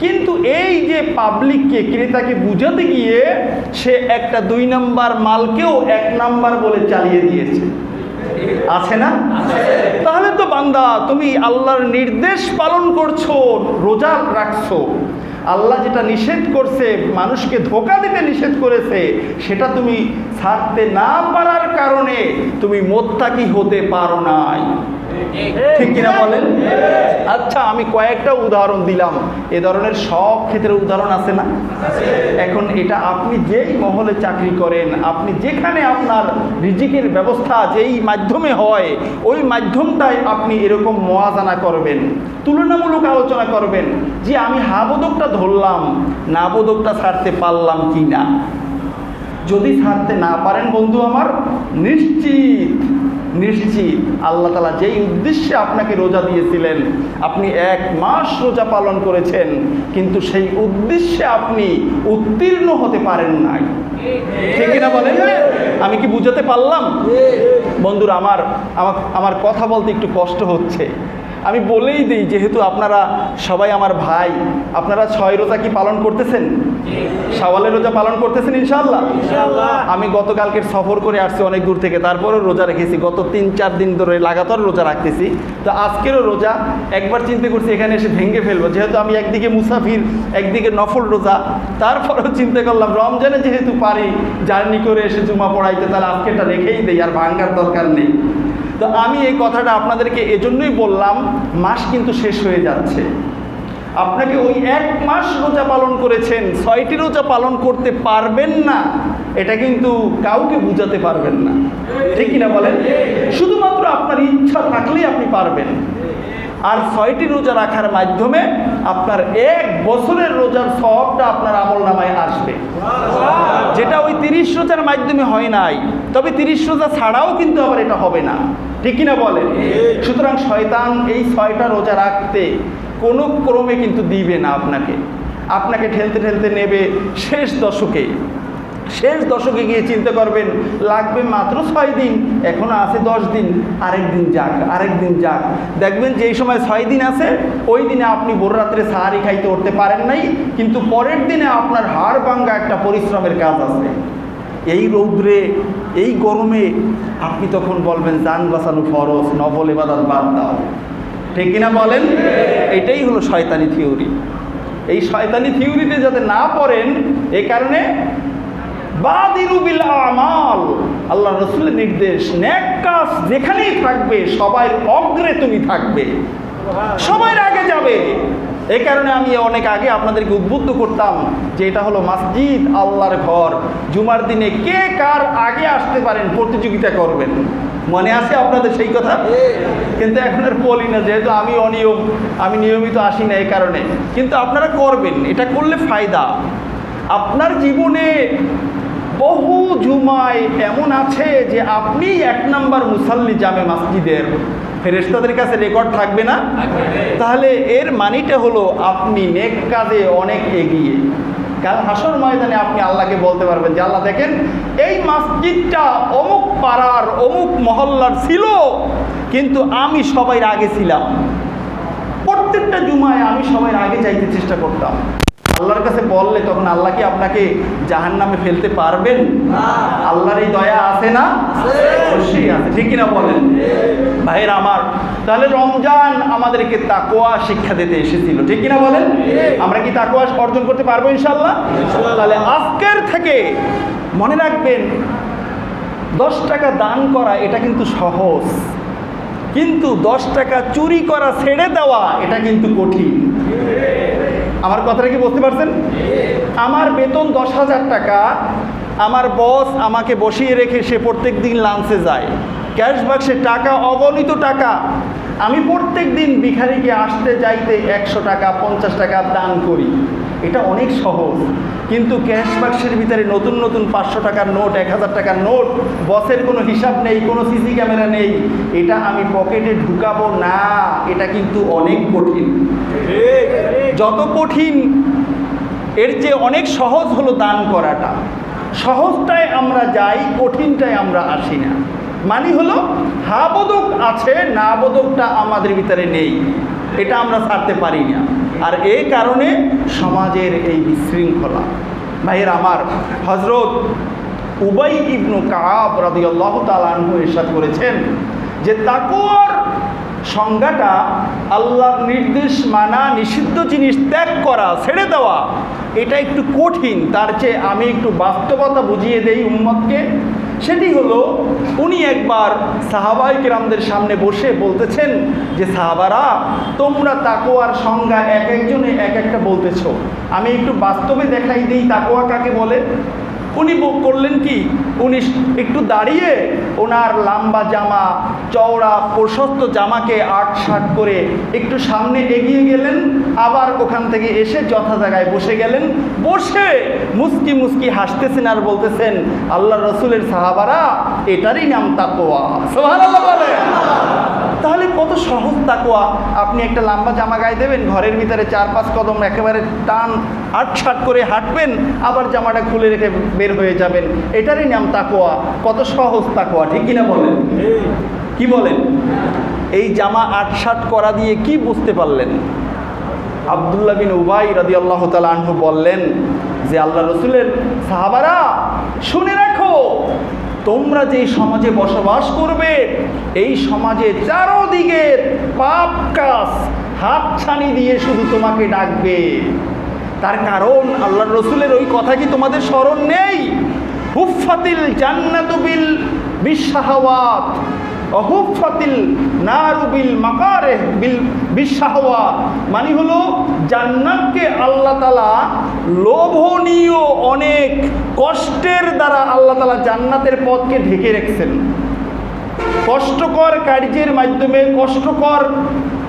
A: কিন্তু এই যে পাবলিককে, ক্রেতাকে বুঝাতে গিয়ে সে একটা 2 নম্বর মালকেও 1 নম্বর বলে চালিয়ে দিয়েছে। আছে না? তাহলে তো বান্দা তুমি আল্লাহর নির্দেশ পালন করছো, রোজা রাখছো, আল্লাহ যেটা নিষেধ করছে, মানুষকে ধোঁকা দিতে নিষেধ করেছে, সেটা তুমি ছাড়তে না পারার কারণে তুমি মুত্তাকি হতে পারো নাই। ঠিক কিনা বলেন? আচ্ছা, আমি কয়েকটা উদাহরণ দিলাম, এ ধরনের সব ক্ষেত্রে উদাহরণ আছে না? এখন এটা আপনি যেই মহলে চাকরি করেন, আপনি যেখানে আপনার রিজিকের ব্যবস্থা যেই মাধ্যমে হয়, ওই মাধ্যমটাই আপনি এরকম মোয়াজানা করবেন, তুলনামূলক আলোচনা করবেন যে আমি হাবোদকটা ধরলাম, নাবোদকটা ছাড়তে পারলাম কি না। যদি ছাড়তে না পারেন বন্ধু আমার, নিশ্চিত আল্লাহ তাআলা যেই উদ্দেশ্যে আপনাকে রোজা দিয়েছিলেন, আপনি 1 মাস রোজা পালন করেছেন, কিন্তু সেই উদ্দেশ্যে আপনি উত্তীর্ণ হতে পারেন নাই। ঠিক কিনা বলেন? আমি কি বুঝাতে পারলাম? বন্ধুরা আমার কথা বলতে একটু কষ্ট হচ্ছে, আমি বলেই দিই, যেহেতু আপনারা সবাই আমার ভাই, আপনারা 6 রোজা কি পালন করতেছেন? শাওয়ালের রোজা পালন করতেছেন ইনশাআল্লাহ? আমি গতকালকে সফর করে আসছি অনেক দূর থেকে, তারপরেও রোজা রেখেছি, গত 3-4 দিন ধরে লাগাতার রোজা রাখতেছি। তো আজকেরও রোজা একবার চিন্তা করছি এখানে এসে ভেঙে ফেলবো, যেহেতু আমি একদিকে মুসাফির, একদিকে নফল রোজা, তারপরেও চিন্তা করলাম রমজানে যেহেতু পারি জার্নি করে এসে জুমা পড়াইতে, তাহলে আজকেরটা রেখেই দেই, আর ভাঙার দরকার নেই। তো আমি এই কথাটা আপনাদেরকে এজন্যই বললাম, মাস কিন্তু শেষ হয়ে যাচ্ছে, আপনাকে ওই 1 মাস রোজা পালন করেছেন, 6টি রোজা পালন করতে পারবেন না, এটা কিন্তু কাউকে বুঝাতে পারবেন না। ঠিক কিনা বলেন? শুধুমাত্র আপনার ইচ্ছা থাকলেই আপনি পারবেন। আর 6টি রোজা রাখার মাধ্যমে আপনার 1 বছরের রোজার সওয়াবটা আপনার আমলনামায় আসবে, যেটা ওই 30 রোজার মাধ্যমে হয় নাই। তবে 30 রোজা ছাড়াও কিন্তু আবার এটা হবে না। ঠিক কিনা বলেন? সুতরাং শয়তান এই 6টা রোজা রাখতে কোনো ক্রমে কিন্তু দিবে না, আপনাকে ঠেলতে ঠেলতে নেবে শেষ দশকে গিয়ে চিন্তা করবেন লাগবে মাত্র 6 দিন, এখনো আছে 10 দিন, আরেকদিন যাক। দেখবেন যে এই সময় 6 দিন আছে, ওই দিনে আপনি ভোর রাত্রে সাহারি খাইতে উঠতে পারেন নাই, কিন্তু পরের দিনে আপনার হাড় ভাঙ্গা একটা পরিশ্রমের কাজ আছে। এই রৌদ্রে, এই গরমে আপনি তখন বলবেন জান বাঁচানো ফরজ, নফল ইবাদত বাদ দাও। ঠিক কিনা বলেন? এটাই হলো শয়তানি থিওরি। এই শয়তানি থিওরিতে যাতে না পড়েন, এই কারণে বাদিরু বিল আমাল, আল্লাহ রাসূলের নির্দেশ, নেক কাজ যেখানেই থাকবে সবার অগ্রে তুমি থাকবে, সবার আগে যাবে। এই কারণে আমি অনেক আগে আপনাদেরকে উদ্বুদ্ধ করতাম যে এটা হলো মসজিদ, আল্লাহর ঘর, জুমার দিনে কে কার আগে আসতে পারেন প্রতিযোগিতা করবেন। মনে আছে আপনাদের সেই কথা? কিন্তু এখন আর বলি না, যেহেতু আমি নিয়মিত আসি না এই কারণে। কিন্তু আপনারা করবেন, এটা করলে ফায়দা। আপনার জীবনে বহু জুমায় এমন আছে যে আপনি 1 নম্বর মুসাল্লি জামে মসজিদের, ফেরেশতাদের কাছে রেকর্ড থাকবে না? তাহলে এর মানিটা হলো আপনি নেক কাজে অনেক এগিয়ে। কাল হাসর ময়দানে আপনি আল্লাহকে বলতে পারবেন যে আল্লাহ দেখেন, এই মসজিদটা অমুক পাড়ার অমুক মহল্লার ছিল, কিন্তু আমি সবার আগে ছিলাম, প্রত্যেকটা জুমায় আমি সবার আগে যাইতে চেষ্টা করতাম। আল্লাহর কাছে বললে তখন আল্লাহ কি আপনাকে জাহান্নামে ফেলতে পারবেন? আল্লাহর এই দয়া আছে না? অবশ্যই আছে। ঠিক কিনা বলেন ভাইয়ের আমার? তাহলে রমজান আমাদেরকে তাকওয়া শিক্ষা দিতে এসেছিল। ঠিক কিনা বলেন? আমরা কি তাকওয়া অর্জন করতে পারবো ইনশাআল্লাহ? তাহলে আজকের থেকে মনে রাখবেন, 10 টাকা দান করা এটা কিন্তু সহজ, কিন্তু 10 টাকা চুরি করা ছেড়ে দেওয়া এটা কিন্তু কঠিন। আমার কথাটা কি বুঝতে পারছেন? আমার বেতন 10,000 টাকা, আমার বস আমাকে বসিয়ে রেখে সে প্রত্যেক দিন লাঞ্চে যায়, ক্যাশ বাক্সে টাকা অগণিত টাকা, আমি প্রত্যেক দিন ভিখারিকে আসতে যাইতে 100 টাকা 50 টাকা দান করি, এটা অনেক সহজ। কিন্তু ক্যাশ বাক্সের ভিতরে নতুন নতুন 500 টাকার নোট, 1000 টাকার নোট, বসের কোনো হিসাব নেই, কোনো সিসি ক্যামেরা নেই, এটা আমি পকেটে ঢুকাবো না, এটা কিন্তু অনেক কঠিন। যত কঠিন এর চেয়ে অনেক সহজ হলো দান করাটা। সহজটায় আমরা যাই, কঠিনটায় আমরা আসি না। মানে হলো হাবোদক আছে, না বোদকটা আমাদের ভিতরে নেই, এটা আমরা ছাড়তে পারি না। আর এই কারণে সমাজের এই বিশৃঙ্খলা। ভাইয়ের আমার, হযরত উবাই ইবনু কাব রাদিয়াল্লাহু তাআলা আনহু ইরশাদ করেছেন যে তাকওয়ার সংজ্ঞাটা আল্লাহর নির্দেশ মানা, নিষিদ্ধ জিনিস ত্যাগ করা, ছেড়ে দেওয়া, এটা একটু কঠিন। তার চেয়ে আমি একটু বাস্তবতা বুঝিয়ে দেই উম্মতকে। সেটি হলো, উনি একবার সাহাবায়ে কেরামদের সামনে বসে বলতেছেন যে, সাহাবারা, তোমরা তাকওয়ার সংজ্ঞা এক একজনে এক একটা বলতেছো, আমি একটু বাস্তবে দেখাই দিই তাকওয়া কাকে বলে। উনি করলেন কি, উনি একটু দাঁড়িয়ে ওনার লম্বা জামা, চওড়া প্রশস্ত জামাকে আটসাট করে একটু সামনে এগিয়ে গেলেন, আবার ওখান থেকে এসে যথা জায়গায় বসে গেলেন। বসে মুস্কি মুস্কি হাসতেছেন আর বলতেছেন, আল্লাহ রসুলের সাহাবারা, এটারই নাম তাকওয়া। সুবহানাল্লাহ বলে। তাহলে কত সহজ তাকওয়া। আপনি একটা লম্বা জামা গায়ে দেবেন, ঘরের ভিতরে 4-5 কদম একেবারে টান আটসাট করে হাঁটবেন, আবার জামাটা খুলে রেখে বের হয়ে যাবেন, এটারই নাম তাকওয়া। কত সহজ তাকওয়া, ঠিক কিনা বলেন? কি বলেন? এই জামা আটসাট করা দিয়ে কি বুঝতে পারলেন? আব্দুল্লাহ বিন উবাই রাদিয়াল্লাহু তাআলা আনহু বললেন যে, আল্লাহ রসুলের সাহাবারা, শুনে রাখো, তোমরা যেই সমাজে বসবাস করবে, এই সমাজে চারদিকে পাপ কাজ হাতছানি দিয়ে শুধু তোমাকে ডাকবে। তার কারণ আল্লাহর রসুলের ওই কথা কি তোমাদের স্মরণ নেই? হুফফাতিল জান্নাতু বিশ-শাহাওয়াত, অহুফফাতিল নারু বিল মাকারিহ বিশ-শাহাওয়াত। মানে হলো, জান্নাতকে আল্লাহ তাআলা লোভনীয় অনেক কষ্টের দ্বারা আল্লাহ তাআলা জান্নাতের পথকে ঢেকে রেখেছেন। কষ্টকর কার্যের মাধ্যমে, কষ্টকর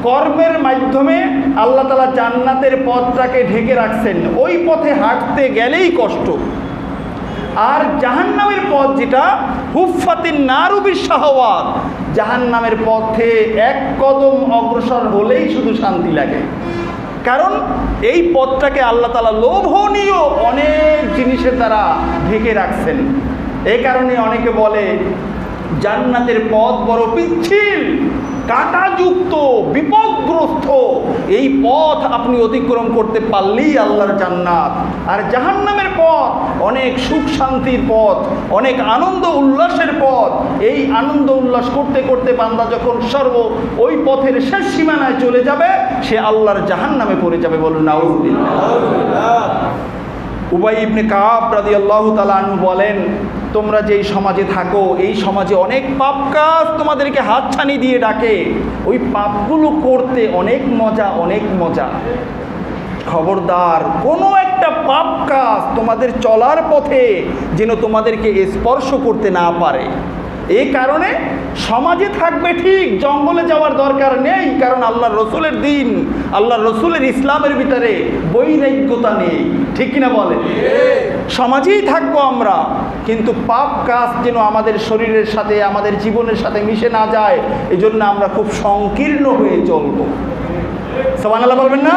A: কর্মের মাধ্যমে আল্লাহ তাআলা জান্নাতের পথটাকে ঢেকে রাখছেন। ওই পথে হাঁটতে গেলেই কষ্ট। আর জাহান্নামের পথ যেটা, হুফফাতিন নারু বিশ-শাহাওয়াত, জাহান্নামের পথে এক কদম অগ্রসর হলেই শুধু শান্তি লাগে। কারণ এই পথটাকে আল্লাহ তাআলা লোভনীয় অনেক জিনিসের দ্বারা ঢেকে রাখছেন। এই কারণে অনেকে বলে জান্নাতের পথ বড় পিচ্ছিল, কাঁটাযুক্ত, বিপদগ্রস্ত। এই পথ আপনি অতিক্রম করতে পারলেই আল্লাহর জান্নাত। আর জাহান্নামের পথ অনেক সুখ শান্তির পথ, অনেক আনন্দ উল্লাসের পথ। এই আনন্দ উল্লাস করতে করতে বান্দা যখন ওই পথের শেষ সীমানায় চলে যাবে, সে আল্লাহর জাহান্নামে পড়ে যাবে। বলুন নাউযুবিল্লাহ। উবাই ইবনে কাব রাদিয়াল্লাহু তাআলা আনহু বলেন, তোমরা যেই সমাজে থাকো, এই সমাজে অনেক পাপ কাজ তোমাদেরকে হাতছানি দিয়ে ডাকে। ওই পাপগুলো করতে অনেক মজা, অনেক মজা। খবরদার, কোনো একটা পাপ কাজ তোমাদের চলার পথে যেন তোমাদেরকে স্পর্শ করতে না পারে। এই কারণে সমাজে থাকবে ঠিক, জঙ্গলে যাওয়ার দরকার নেই। কারণ আল্লাহ রসুলের দিন, আল্লাহ রসুলের ইসলামের ভিতরে বৈরাগ্যতা নেই, ঠিক কিনা বলেন? সমাজেই থাকবো আমরা, কিন্তু পাপ কাজ যেন আমাদের শরীরের সাথে, আমাদের জীবনের সাথে মিশে না যায়, এই জন্য আমরা খুব সংকীর্ণ হয়ে চলবো। সুবহানাল্লাহ বলবেন না?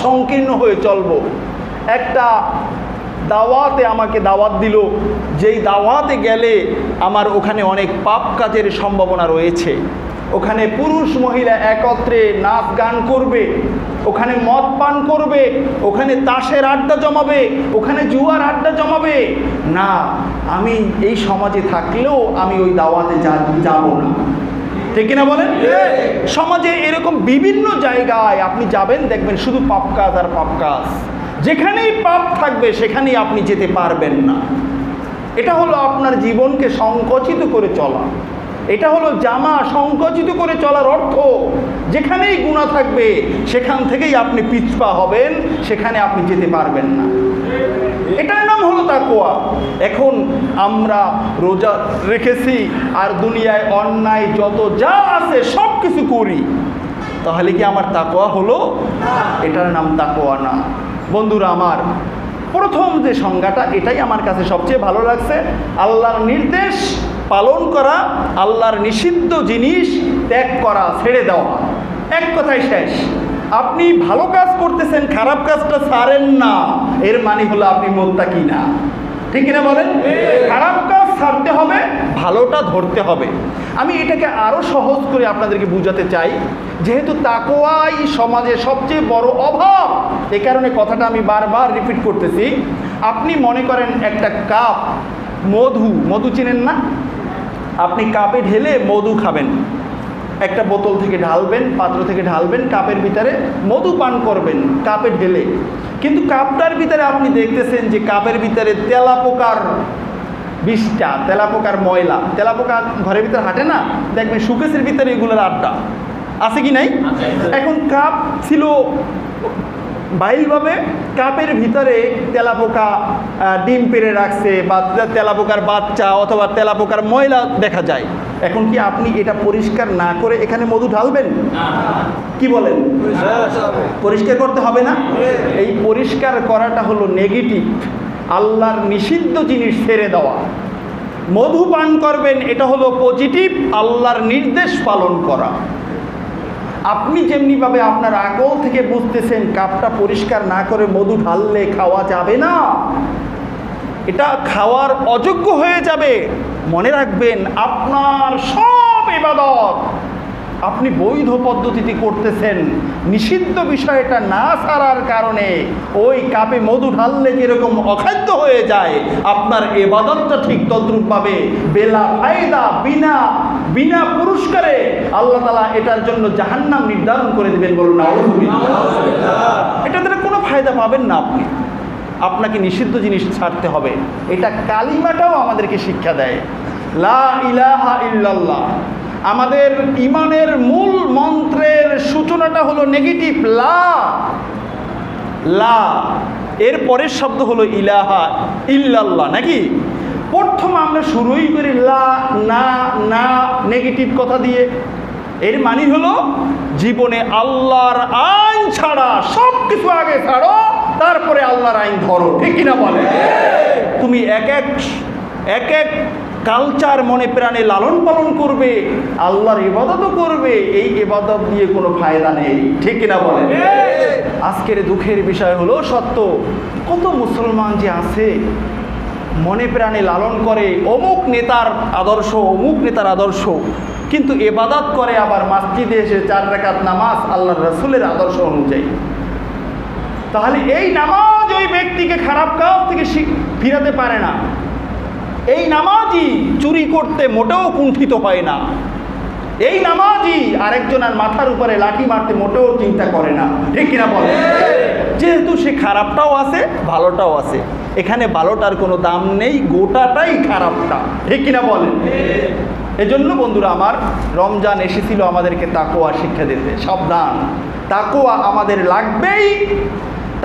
A: সংকীর্ণ হয়ে চলবো। একটা দাওয়াতে আমাকে দাওয়াত দিল, যেই দাওয়াতে গেলে আমার ওখানে অনেক পাপ কাজের সম্ভাবনা রয়েছে। ওখানে পুরুষ মহিলা একত্রে নাচ গান করবে, ওখানে মদ পান করবে, ওখানে তাসের আড্ডা জমাবে, ওখানে জুয়ার আড্ডা জমাবে। না, আমি এই সমাজে থাকলেও আমি ওই দাওয়াতে যাব না, ঠিক কিনা বলেন? সমাজে এরকম বিভিন্ন জায়গায় আপনি যাবেন, দেখবেন শুধু পাপ কাজ আর পাপ কাজ। যেখানেই পাপ থাকবে সেখানেই আপনি যেতে পারবেন না। এটা হলো আপনার জীবনকে সংকুচিত করে চলা। এটা হলো জামা সংকুচিত করে চলার অর্থ। যেখানেই গুনাহ থাকবে সেখান থেকেই আপনি পিছপা হবেন, সেখানে আপনি যেতে পারবেন না। এটার নাম হলো তাকওয়া। এখন আমরা রোজা রেখেছি আর দুনিয়ায় অন্যায় যত যা আছে সব কিছু করি, তাহলে কি আমার তাকওয়া হলো? এটার নাম তাকওয়া না। বন্ধুরা আমার, প্রথম যে সংজ্ঞাটা, এটাই আমার কাছে সবচেয়ে ভালো লাগছে। আল্লাহর নির্দেশ পালন করা, আল্লাহর নিষিদ্ধ জিনিস ত্যাগ করা, ছেড়ে দেওয়া। এক কথায় শেষ। আপনি ভালো কাজ করতেছেন, খারাপ কাজটা ছাড়েন না, এর মানে হলো আপনি মুত্তাকি না, ঠিক কিনা বলেন? খারাপ কাজ ছাড়তে হবে, ভালোটা ধরতে হবে। আমি এটাকে আরো সহজ করে আপনাদেরকে বুঝাতে চাই। যেহেতু তাকওয়াই সমাজে সবচেয়ে বড় অভাব, এই কারণে কথাটা আমি বারবার রিপিট করতেছি। আপনি মনে করেন একটা কাপ মধু চিনেন না? আপনি কাপে ঢেলে মধু খাবেন, একটা বোতল থেকে ঢালবেন, পাত্র থেকে ঢালবেন, কাপের ভিতরে মধু পান করবেন কাপে ঢেলে। কিন্তু কাপটার ভিতরে আপনি দেখতেছেন যে কাপের ভিতরে তেলাপোকার বিষটা, তেলাপোকার ময়লা। তেলাপোকা ঘরের ভিতরে হাঁটে না, দেখবেন সুকেশের ভিতরে এগুলোর আড্ডা আছে কি নাই? এখন কাপ ছিল বাইলভাবে, কাপের ভিতরে তেলাপোকা ডিম পেড়ে রাখছে বা তেলাপোকার বাচ্চা অথবা তেলাপোকার ময়লা দেখা যায়। এখন কি আপনি এটা পরিষ্কার না করে এখানে মধু ঢালবেন? কি বলেন? পরিষ্কার করতে হবে না? এই পরিষ্কার করাটা হলো নেগেটিভ, আল্লাহর নিষিদ্ধ জিনিস ছেড়ে দেওয়া। মধু পান করবেন, এটা হলো পজিটিভ, আল্লাহর নির্দেশ পালন করা। আপনি যেমনিভাবে আপনার আকল থেকে বুঝতেছেন কাপটা পরিষ্কার না করে মধু ঢাললে খাওয়া যাবে না, এটা খাওয়ার অযোগ্য হয়ে যাবে, মনে রাখবেন আপনার সব ইবাদত আপনি বৈধ পদ্ধতিতে করতেছেন। নিষিদ্ধ বিষয়টা না ছাড়ার কারণে ওই কাপে মধু ঢাললে যেরকম অখাদ্য হয়ে যায়, আপনার ইবাদতটা ঠিক তদ্রূপভাবে বেলা ফায়দা, বিনা পুরস্কারে আল্লাহ তাআলা এটার জন্য জাহান্নাম নির্ধারণ করে দিবেন। বলুন আউযুবিল্লাহ। এটা দ্বারা কোনো ফায়দা পাবেন না আপনি। আপনাকে নিষিদ্ধ জিনিস ছাড়তে হবে। এটা কালিমাটাও আমাদেরকে শিক্ষা দেয়, লা ইলাহা ইল্লাল্লাহ। আমাদের ইমানের মূল মন্ত্রের সূচনাটা হলো নেগেটিভ, লা। এর পরের শব্দ হলো ইলাহা ইল্লাল্লাহ, নাকি? প্রথম আমরা শুরুই করি লা, না নেগেটিভ কথা দিয়ে। এর মানে হলো জীবনে আল্লাহর আইন ছাড়া সব কিছু আগে ছাড়ো, তারপরে আল্লাহর আইন ধরো, ঠিক কিনা বলে? তুমি এক এক কালচার মনে প্রাণে লালন পালন করবে, আল্লাহর ইবাদতও করবে, এই ইবাদত দিয়ে কোনো ফায়দা নেই, ঠিক কিনা বলে? আজকের দুঃখের বিষয় হলো সত্য, কত মুসলমান যে আছে মনে প্রাণে লালন করে অমুক নেতার আদর্শ, কিন্তু ইবাদত করে আবার মসজিদে এসে 4 রাকাত নামাজ আল্লাহর রাসূলের আদর্শ অনুযায়ী। তাহলে এই নামাজ ওই ব্যক্তিকে খারাপ কাজ থেকে ফিরাতে পারে না। এই নামাজই চুরি করতে মোটেও কুণ্ঠিত হয় না। এই নামাজই আরেকজনের মাথার উপরে লাঠি মারতে মোটেও চিন্তা করে না, ঠিক কিনা বলে? যেহেতু সে খারাপটাও আছে ভালোটাও আছে, এখানে ভালোটার কোনো দাম নেই, গোটাটাই খারাপটা, ঠিক কিনা বলেন? এজন্য বন্ধুরা আমার, রমজান এসেছিল আমাদেরকে তাকওয়া শিক্ষা দিতে। সাবধান, তাকওয়া আমাদের লাগবেই।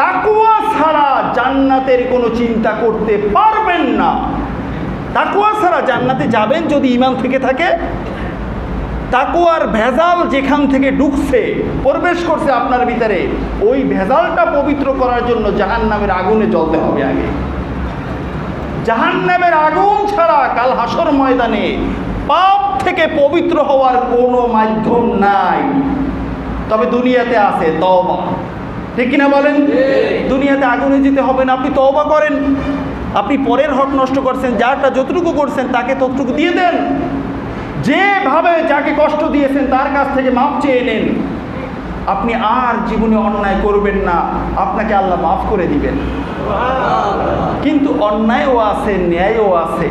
A: তাকওয়া ছাড়া জান্নাতের কোনো চিন্তা করতে পারবেন না। তাকওয়া ছাড়া জান্নাতে যাবেন যদি ঈমান থেকে থাকে। তাকওয়ার ভেজাল যেখান থেকে ঢুকছে, প্রবেশ করছে আপনার ভিতরে, ওই ভেজালটা পবিত্র করার জন্য জাহান্নামের আগুনে জ্বলতে হবে আগে। জাহান্নামের আগুন ছাড়া কাল হাসর ময়দানে পাপ থেকে পবিত্র হওয়ার কোনো মাধ্যম নাই। তবে দুনিয়াতে আছে তওবা, ঠিক কিনা বলেন? দুনিয়াতে আগুনে যেতে হবে না, আপনি তওবা করেন। আপনি পরের হক নষ্ট করছেন, যারটা যতটুকু করছেন তাকে ততটুকু দিয়ে দেন। যেভাবে যাকে কষ্ট দিয়েছেন তার কাছ থেকে মাপ চেয়ে নেন। আপনি আর জীবনে অন্যায় করবেন না, আপনাকে আল্লাহ মাফ করে দিবেন। কিন্তু অন্যায়ও আছে, ন্যায়ও আছে।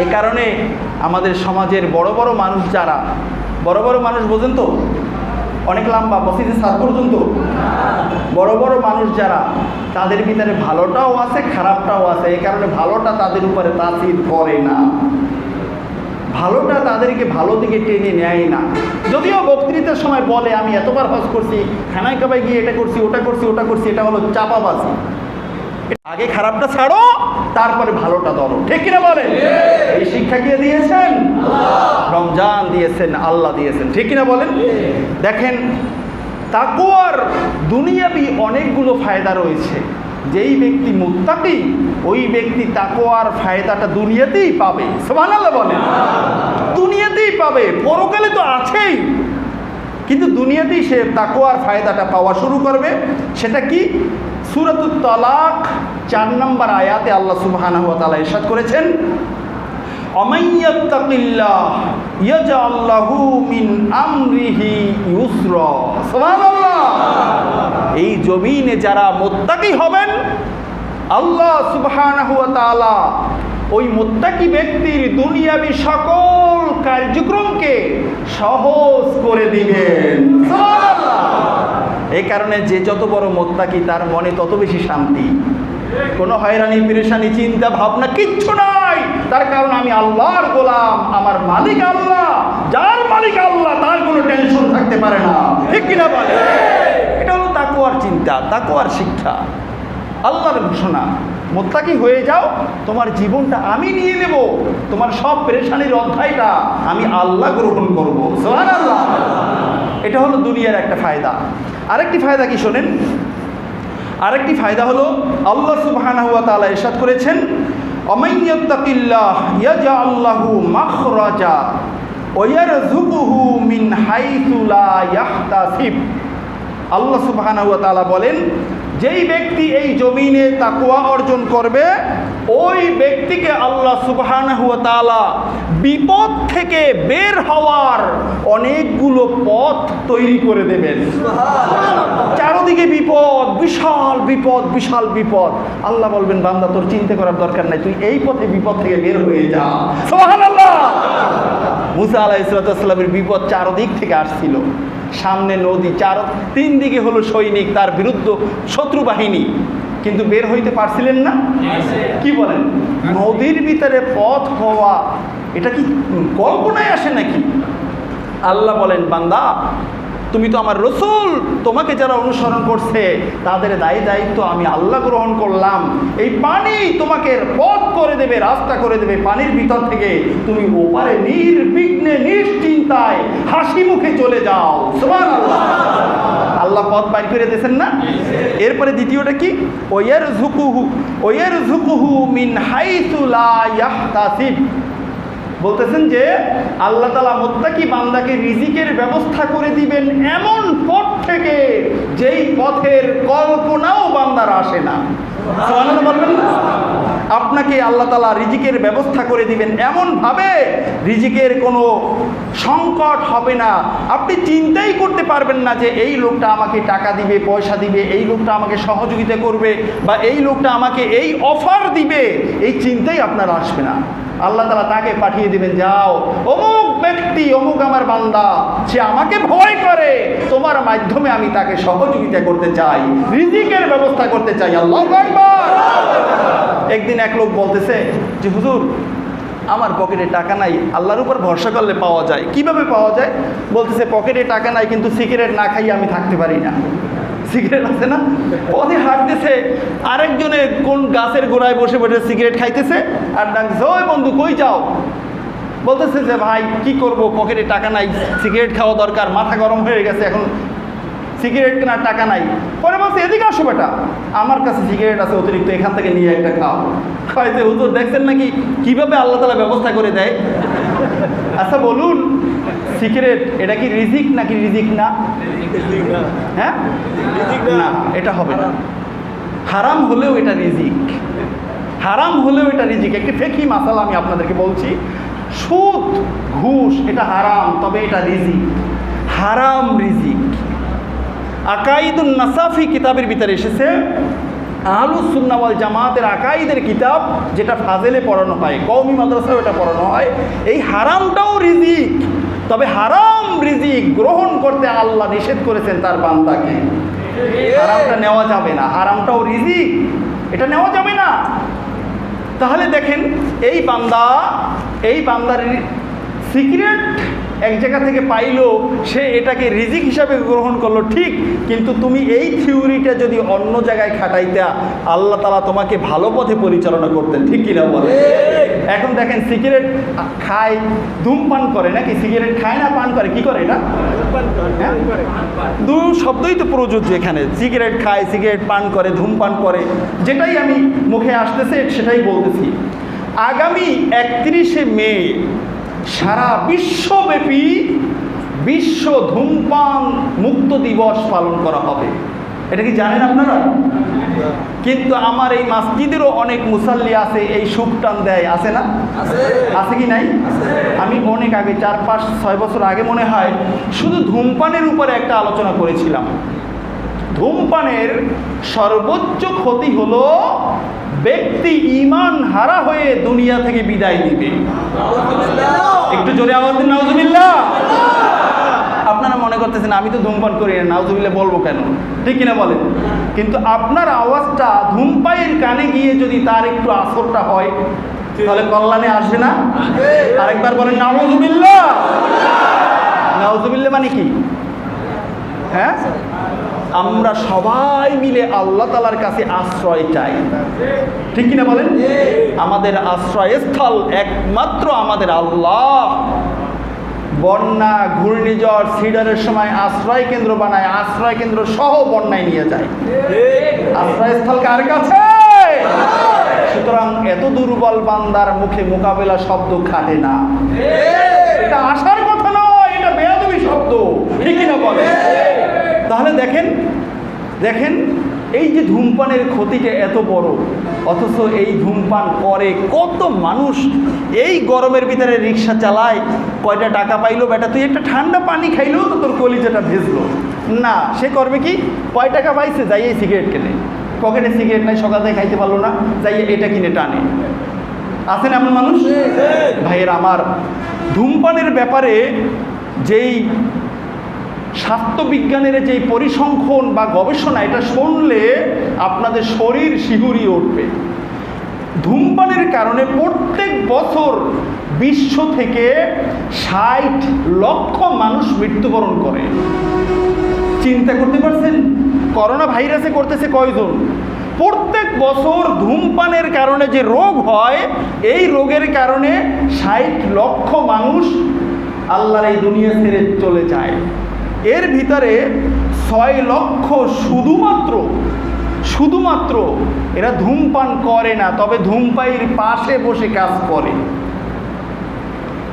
A: এ কারণে আমাদের সমাজের বড় বড় মানুষ যারা, বড় বড় মানুষ বোঝেন তো, অনেক লম্বা মসজিদে সাত পর্যন্ত বড় বড় মানুষ যারা, তাদের ভিতরে ভালোটাও আছে খারাপটাও আছে। এই কারণে ভালোটা তাদের উপরে তাসির করে না, ভালোটা তাদেরকে ভালো দিকে টেনে নেয় না। যদিও বক্তৃতার সময় বলে আমি এতবার হজ করছি, খানায় কাবায় গিয়ে এটা করছি ওটা করছি, এটা হলো চাপাবাজি। আগে খারাপটা ছাড়ো, তারপরে ভালোটা ধরো, ঠিক কিনা বলেন? এই শিক্ষা কে দিয়েছেন? রমজান দিয়েছেন, আল্লাহ দিয়েছেন, ঠিক কিনা বলেন? দেখেন, তাকওয়ার দুনিয়াবি অনেকগুলো ফায়দা রয়েছে। যেই ব্যক্তি মুত্তাকি, ওই ব্যক্তি তাকওয়ার ফায়দাটা দুনিয়াতেই পাবে। সুবহানাল্লাহ বলেন। দুনিয়াতেই পাবে, পরকালে তো আছেই, কিন্তু দুনিয়াতেই সে তাকওয়ার ফায়দাটা পাওয়া শুরু করবে। সেটা কি? সূরাতুত তালাক 4 নম্বর আয়াতে আল্লাহ সুবহানাহু ওয়া তাআলা ইরশাদ করেছেন, অমাইয়াত্তাকিল্লাহ ইয়াজআল লাহু মিন আমরিহি ইউসরা। সুবহানাল্লাহ। এই জমিনে যারা মুত্তাকি হবেন, আল্লাহ সুবহানাহু ওয়া তাআলা ওই মুত্তাকি ব্যক্তির দুনিয়াবি সকল কার্যক্রমকে সহজ করে দিবেন। সুবহানাল্লাহ। এই কারণে যে যত বড় মুত্তাকি তার মনে তত বেশি শান্তি, কোনো হয়রানি পেরেশানি চিন্তা ভাবনা কিচ্ছু নাই। তার কারণ আমি আল্লাহর গোলাম, আমার মালিক আল্লাহ, যার মালিক আল্লাহ তার কোনো টেনশন থাকতে পারে না, ঠিক কিনা বলে? এটা হলো তাকওয়ার চিন্তা, তাকওয়ার শিক্ষা, আল্লাহর ঘোষণা। মুত্তাকি হয়ে যাও, তোমার জীবনটা আমি নিয়ে নেব, তোমার সব পেরেশানির অধ্যায়টা আমি আল্লাহ গ্রহণ করব। সুবহানাল্লাহ। এটা হলো দুনিয়ার একটা ফায়দা। আরেকটি ফায়দা কি শোনেন, আরেকটি ফায়দা হলো আল্লাহ সুবহানাহু ওয়া তাআলা ইরশাদ করেছেন, আমাইয়াত্তাকিল্লাহ ইয়াজআল লাহু মাখরাজা ওয়া ইয়ারযুকুহু মিন হাইসু লা ইয়াহতাসিব। আল্লাহ সুবহানাহু ওয়া তাআলা বলেন, যেই ব্যক্তি এই জমিনে তাকওয়া অর্জন করবে ওই ব্যক্তিকে আল্লাহ সুবহানাহু ওয়া তাআলা বিপদ থেকে বের হওয়ার অনেকগুলো পথ তৈরি করে দেবেন। চারদিকে বিপদ, বিশাল বিপদ, বিশাল বিপদ। আল্লাহ বলবেন, বান্দা তোর চিন্তা করার দরকার নাই, তুই এই পথে বিপদ থেকে বের হয়ে যা। সুবহানাল্লাহ। মুসা আলাইহিস সালামের বিপদ চারদিক থেকে আসছিল, সামনে নদী, তিন দিকে হলো সৈনিক, তার বিরুদ্ধে শত্রু বাহিনী, কিন্তু বের হইতে পারছিলেন না। কি বলেন, নদীর ভিতরে পথ হওয়া এটা কি কল্পনায় আসে নাকি? আল্লাহ বলেন, বান্দা তুমি তো আমার রসুল, তোমাকে যারা অনুসরণ করছে তাদের দায়িত্ব আমি আল্লাহ গ্রহণ করলাম। এই পানি তোমাকে পথ করে দেবে, রাস্তা করে দেবে, পানির ভিতর থেকে তুমি ওপারে নির্বিঘ্নে নিশ্চিন্তায় হাসি মুখে চলে যাও। সুবহানাল্লাহ। আল্লাহ পথ বাইর করে দিয়েছেন না। এরপরে দ্বিতীয়টা কি, ওয়ারযুকুহু মিন হাইসু লা ইয়াহতাসিব। বলতেছেন যে আল্লাহ তাআলা মুত্তাকি বান্দাকে রিজিকের ব্যবস্থা করে দিবেন এমন পথ থেকে যেই পথের কল্পনাও বান্দার আসে না। সুবহানাল্লাহ বলবেন না? আপনাকে আল্লাহ তাআলা রিজিকের ব্যবস্থা করে দিবেন এমন ভাবে রিজিকের কোনো সংকট হবে না। আপনি চিন্তাই করতে পারবেন না যে এই লোকটা আমাকে টাকা দিবে, পয়সা দিবে, এই লোকটা আমাকে সহযোগিতা করবে, বা এই লোকটা আমাকে এই অফার দিবে, এই চিন্তাই আপনার আসবে না। আল্লাহ তাআলা তাকে পাঠিয়ে দিবেন, যাও অমুক ব্যক্তি, অমুক আমার বান্দা, সে আমাকে ভয় করে, তোমার মাধ্যমে আমি তাকে সহযোগিতা করতে চাই, রিজিকের ব্যবস্থা করতে চাই। আল্লাহু আকবার। একদিন এক লোক বলতেছে যে হুজুর আমার পকেটে টাকা নাই, আল্লাহর উপর ভরসা করলে পাওয়া যায়। কিভাবে পাওয়া যায়? বলতেছে পকেটে টাকা নাই কিন্তু সিগারেট না খাইয়ে আমি থাকতে পারি না। সিগারেট আছে না, পথে হাঁটতেছে, আরেকজনে কোন গাছের গোড়ায় বসে বসে সিগারেট খাইতেছে, আর ডাকছে, ওই বন্ধু কই যাও? বলতেছে যে ভাই কি করব, পকেটে টাকা নাই, সিগারেট খাওয়া দরকার, মাথা গরম হয়ে গেছে, এখন সিগারেট কেনার টাকা নাই। পরে বলছে, এদিকে আসো বেটা, আমার কাছে সিগারেট আছে অতিরিক্ত, এখান থেকে নিয়ে একটা খাও। খাইতে হুজুর দেখছেন নাকি কিভাবে আল্লাহ তাআলা ব্যবস্থা করে দেয়। আচ্ছা বলুন, সিগারেট এটা কি রিজিক নাকি রিজিক না? হ্যাঁ, না, এটা হবে না। হারাম হলেও এটা রিজিক, হারাম হলেও এটা রিজিক। একটি ফিকহি মাসালা আমি আপনাদেরকে বলছি, সুদ ঘুষ এটা হারাম, তবে এটা রিজিক, হারাম রিজিক। আকাইদুন নাসাফি কিতাবের ভিতরে এসেছে, আহলুস সুন্নাহ ওয়াল জামাতের আকাইদের কিতাব, যেটা ফাজেলে পড়ানো হয়, কওমি মাদ্রাসায় ওটা পড়ানো হয়। এই হারামটাও রিজিক, তবে হারাম রিজিক গ্রহণ করতে আল্লাহ নিষেধ করেছেন তার বান্দাকে। হারামটা নেওয়া যাবে না, হারামটাও রিজিক, এটা নেওয়া যাবে না। তাহলে দেখেন, এই বান্দার সিগারেট এক জায়গা থেকে পাইলো, সে এটাকে রিজিক হিসাবে গ্রহণ করলো, ঠিক, কিন্তু তুমি এই থিওরিটা যদি অন্য জায়গায় খাটাইতা, আল্লাহ তাআলা তোমাকে ভালো পথে পরিচালনা করতেন, ঠিক কিনা বলে? এখন দেখেন, সিগারেট খায়, ধূমপান করে, নাকি সিগারেট খায় না পান করে? কি করে এটা? দু শব্দই তো প্রযোজ্য এখানে, সিগারেট খায়, সিগারেট পান করে, ধূমপান করে, যেটাই আমি মুখে আসতেছে সেটাই বলতেছি। আগামী 31শে মে সারা বিশ্বব্যাপী বিশ্ব ধূমপান মুক্ত দিবস পালন করা হবে। এটা কি জানেন আপনারা? কিন্তু আমার এই মসজিদেরও অনেক মুসাল্লি আছে, এই সুখ টান দেয়, আছে না? আছে কি নাই? আমি অনেক আগে 4-5-6 বছর আগে মনে হয় শুধু ধূমপানের উপরে একটা আলোচনা করেছিলাম। ধূমপানের সর্বোচ্চ ক্ষতি হলো ব্যক্তি ঈমান হারা হয়ে দুনিয়া থেকে বিদায় দিবে। একটু জোরে আওয়াজ দিন নাউজুবিল্লাহ। আপনারা মনে করতেছেন আমি তো ধূমপান করি না, নাউজুবিল্লাহ বলবো কেন? ঠিক কিনা বলেন? কিন্তু আপনার আওয়াজটা ধূমপানের কানে গিয়ে যদি তার একটু আসরটা হয় তাহলে কল্যাণে আসবে না? আরেকবার বলেন নাউজুবিল্লাহ। নাউজুবিল্লাহ মানে কি? হ্যাঁ, আমরা সবাই মিলে আল্লাহ তাআলার কাছে আশ্রয় চাই, ঠিক কিনা বলেন? আমাদের আশ্রয়স্থল একমাত্র আমাদের আল্লাহ। বন্যা, ঘূর্ণিঝড়, সিডারের সময় আশ্রয় কেন্দ্র বানায়, আশ্রয় কেন্দ্র সহ বন্যায় নিয়ে যায়। আশ্রয়স্থল কার কাছে? সুতরাং এত দুর্বল বান্দার মুখে মোকাবেলা শব্দ খাটে না। এটা আসার কথা নয়, এটা বেয়াদবি শব্দ, ঠিক কিনা বলে? তাহলে দেখেন দেখেন এই যে ধূমপানের ক্ষতিটা এত বড়, অথচ এই ধূমপান করে কত মানুষ। এই গরমের ভিতরে রিক্সা চালায়, কয়টা টাকা পাইলো বেটা, তুই একটা ঠান্ডা পানি খাইলেও তো তোর কলিজাটা ভেজলো না। সে করবে কি, কয় টাকা পাইছে, যাই এই সিগারেট কেনে, পকেটে সিগারেট নাই, সকাল থেকে খাইতে পারলো না, যাই এটা কিনে টানে। আছেন এমন মানুষ? ভাইয়ের আমার, ধূমপানের ব্যাপারে যেই স্বাস্থ্যবিজ্ঞানের যেই পরিসংখ্যান বা গবেষণা, এটা শুনলে আপনাদের শরীর শিহরিয়ে উঠবে। ধূমপানের কারণে প্রত্যেক বছর বিশ্ব থেকে ৬০ লক্ষ মানুষ মৃত্যুবরণ করে। চিন্তা করতে পারছেন করোনা ভাইরাসে করতেছে কয়জন? প্রত্যেক বছর ধূমপানের কারণে যে রোগ হয়, এই রোগের কারণে ৬০ লক্ষ মানুষ আল্লাহর এই দুনিয়া ছেড়ে চলে যায়। এর ভিতরে ৬ লক্ষ শুধুমাত্র এরা ধূমপান করে না, তবে ধূমপানের পাশে বসে কাজ করে।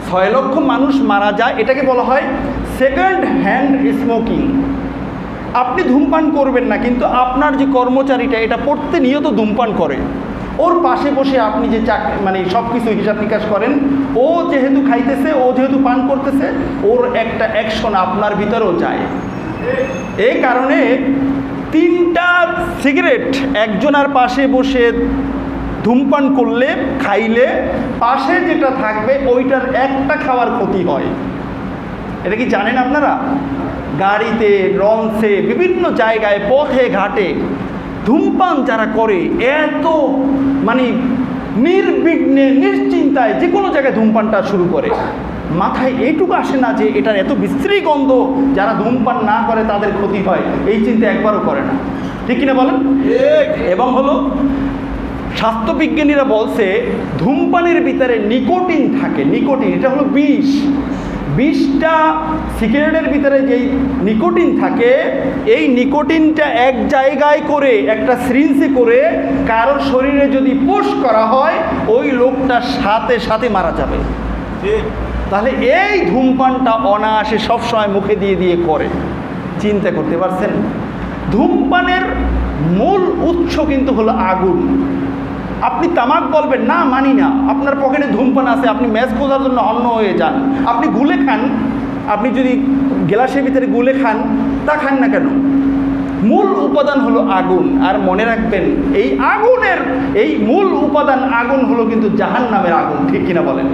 A: ৬ লক্ষ মানুষ মারা যায়, এটাকে বলা হয় সেকেন্ড হ্যান্ড স্মোকিং। আপনি ধূমপান করবেন না, কিন্তু আপনার যে কর্মচারীটা এটা প্রতিনিয়ত ধূমপান করে, ওর পাশে বসে আপনি যে মানে সব কিছু হিসাব নিকাশ করেন, ও যেহেতু খাইতেছে, ও যেহেতু পান করতেছে, ওর একটা অ্যাকশন আপনার ভিতরেও যায়। এই কারণে 3টা সিগারেট একজনের পাশে বসে ধূমপান করলে, খাইলে পাশে যেটা থাকবে ওইটার একটা খাওয়ার ক্ষতি হয়। এটা কি জানেন আপনারা? গাড়িতে, লঞ্চে, বিভিন্ন জায়গায়, পথে ঘাটে ধূমপান যারা করে, এত মানে নির্বিঘ্নে নিশ্চিন্তায় যে কোনো জায়গায় ধূমপানটা শুরু করে, মাথায় এইটুকু আসে না যে এটার এত বিশ্রী গন্ধ, যারা ধূমপান না করে তাদের ক্ষতি হয়, এই চিন্তা একবারও করে না, ঠিক কিনা বলেন? এবং হলো স্বাস্থ্যবিজ্ঞানীরা বলছে ধূমপানের ভিতরে নিকোটিন থাকে। নিকোটিন এটা হলো বিষ। 20টা সিগারেটের ভিতরে যেই নিকোটিন থাকে, এই নিকোটিনটা এক জায়গায় করে একটা সিরিঞ্জে করে কারোর শরীরে যদি পুশ করা হয়, ওই লোকটা সাথে সাথে মারা যাবে। তাহলে এই ধূমপানটা অনায়াসে সবসময় মুখে দিয়ে দিয়ে করে। চিন্তা করতে পারছেন? ধূমপানের মূল উৎস কিন্তু হলো আগুন। আপনি তামাক বলবেন না, মানি না, আপনার পকেটে ধূমপান আছে, আপনি ম্যাচ খোঁজার জন্য অন্য হয়ে যান, আপনি গুলে খান, আপনি যদি গ্লাসের ভিতরে গুলে খান, তা খান না কেন? মূল উপাদান হলো আগুন। আর মনে রাখবেন, এই আগুনের এই মূল উপাদান আগুন হলো কিন্তু জাহান্নামের আগুন, ঠিক কিনা বলেন?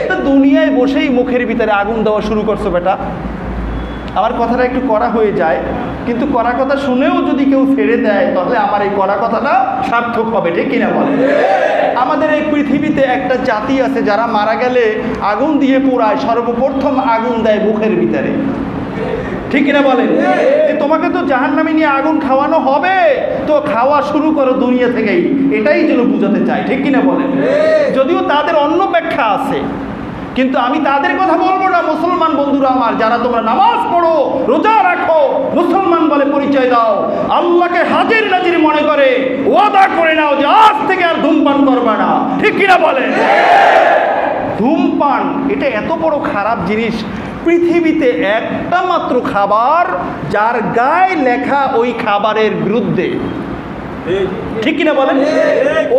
A: তো দুনিয়ায় বসেই মুখের ভিতরে আগুন দেওয়া শুরু করছো বেটা। আমার কথাটা একটু কড়া হয়ে যায়, কিন্তু কড়া কথা শুনেও যদি কেউ ছেড়ে দেয়, তাহলে আমার এই কড়া কথাটা সার্থক হবে, ঠিক কিনা বলে? আমাদের এই পৃথিবীতে একটা জাতি আছে যারা মারা গেলে আগুন দিয়ে পোড়ায়, সর্বপ্রথম আগুন দেয় মুখের ভিতরে, ঠিক কিনা বলেন? তোমাকে তো জাহান্নামে নিয়ে আগুন খাওয়ানো হবে, তো খাওয়া শুরু করো দুনিয়া থেকেই, এটাই যেন বুঝাতে চাই, ঠিক কিনা বলেন? যদিও তাদের অন্য ব্যাখ্যা আছে, কিন্তু আমি তাদের কথা বলবো না। মুসলমান বন্ধুরা আমার, যারা তোমরা নামাজ পড়ো, রোজা রাখো, মুসলমান বলে পরিচয় দাও, আল্লাহকে হাজির নাজির মনে করে ওয়াদা করে নাও যে আজ থেকে আর ধূমপান করবে না, ঠিক কিনা বলেন? ধূমপান এটা এত বড় খারাপ জিনিস, পৃথিবীতে একটা মাত্র খাবার যার গায়ে লেখা ওই খাবারের বিরুদ্ধে, ঠিক কিনা বলেন?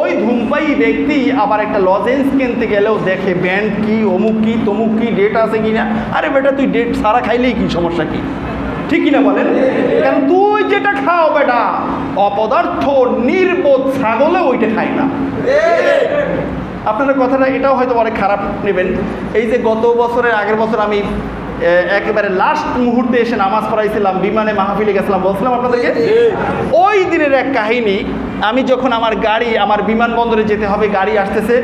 A: ওই ধূমপায়ী ব্যক্তি আবার একটা লজেন্স কিনতে গেলেও দেখে ব্যান্ড কি, অমুক কি, তমুক কি, ডেট আছে কিনা। আরে বেটা, তুই ডেট সারা খাইলেই কি সমস্যা কি, ঠিক কিনা বলেন? কারণ তুই
B: যেটা খাও বেটা, অপদার্থ নির্বোধ ছাগলে ওইটা খায় না। আপনারা কথাটা এটাও হয়তো অনেক খারাপ নেবেন। এই যে গত বছরের আগের বছর আমি একেবারে লাস্ট মুহূর্তে এসে নামাজ পড়াইছিলাম, বিমানে মাহফিলে গেছিলাম, বলছিলাম আপনাদেরকে ওই দিনের এক কাহিনী। আমি যখন আমার বিমানবন্দরে যেতে হবে, গাড়ি আসতেছে,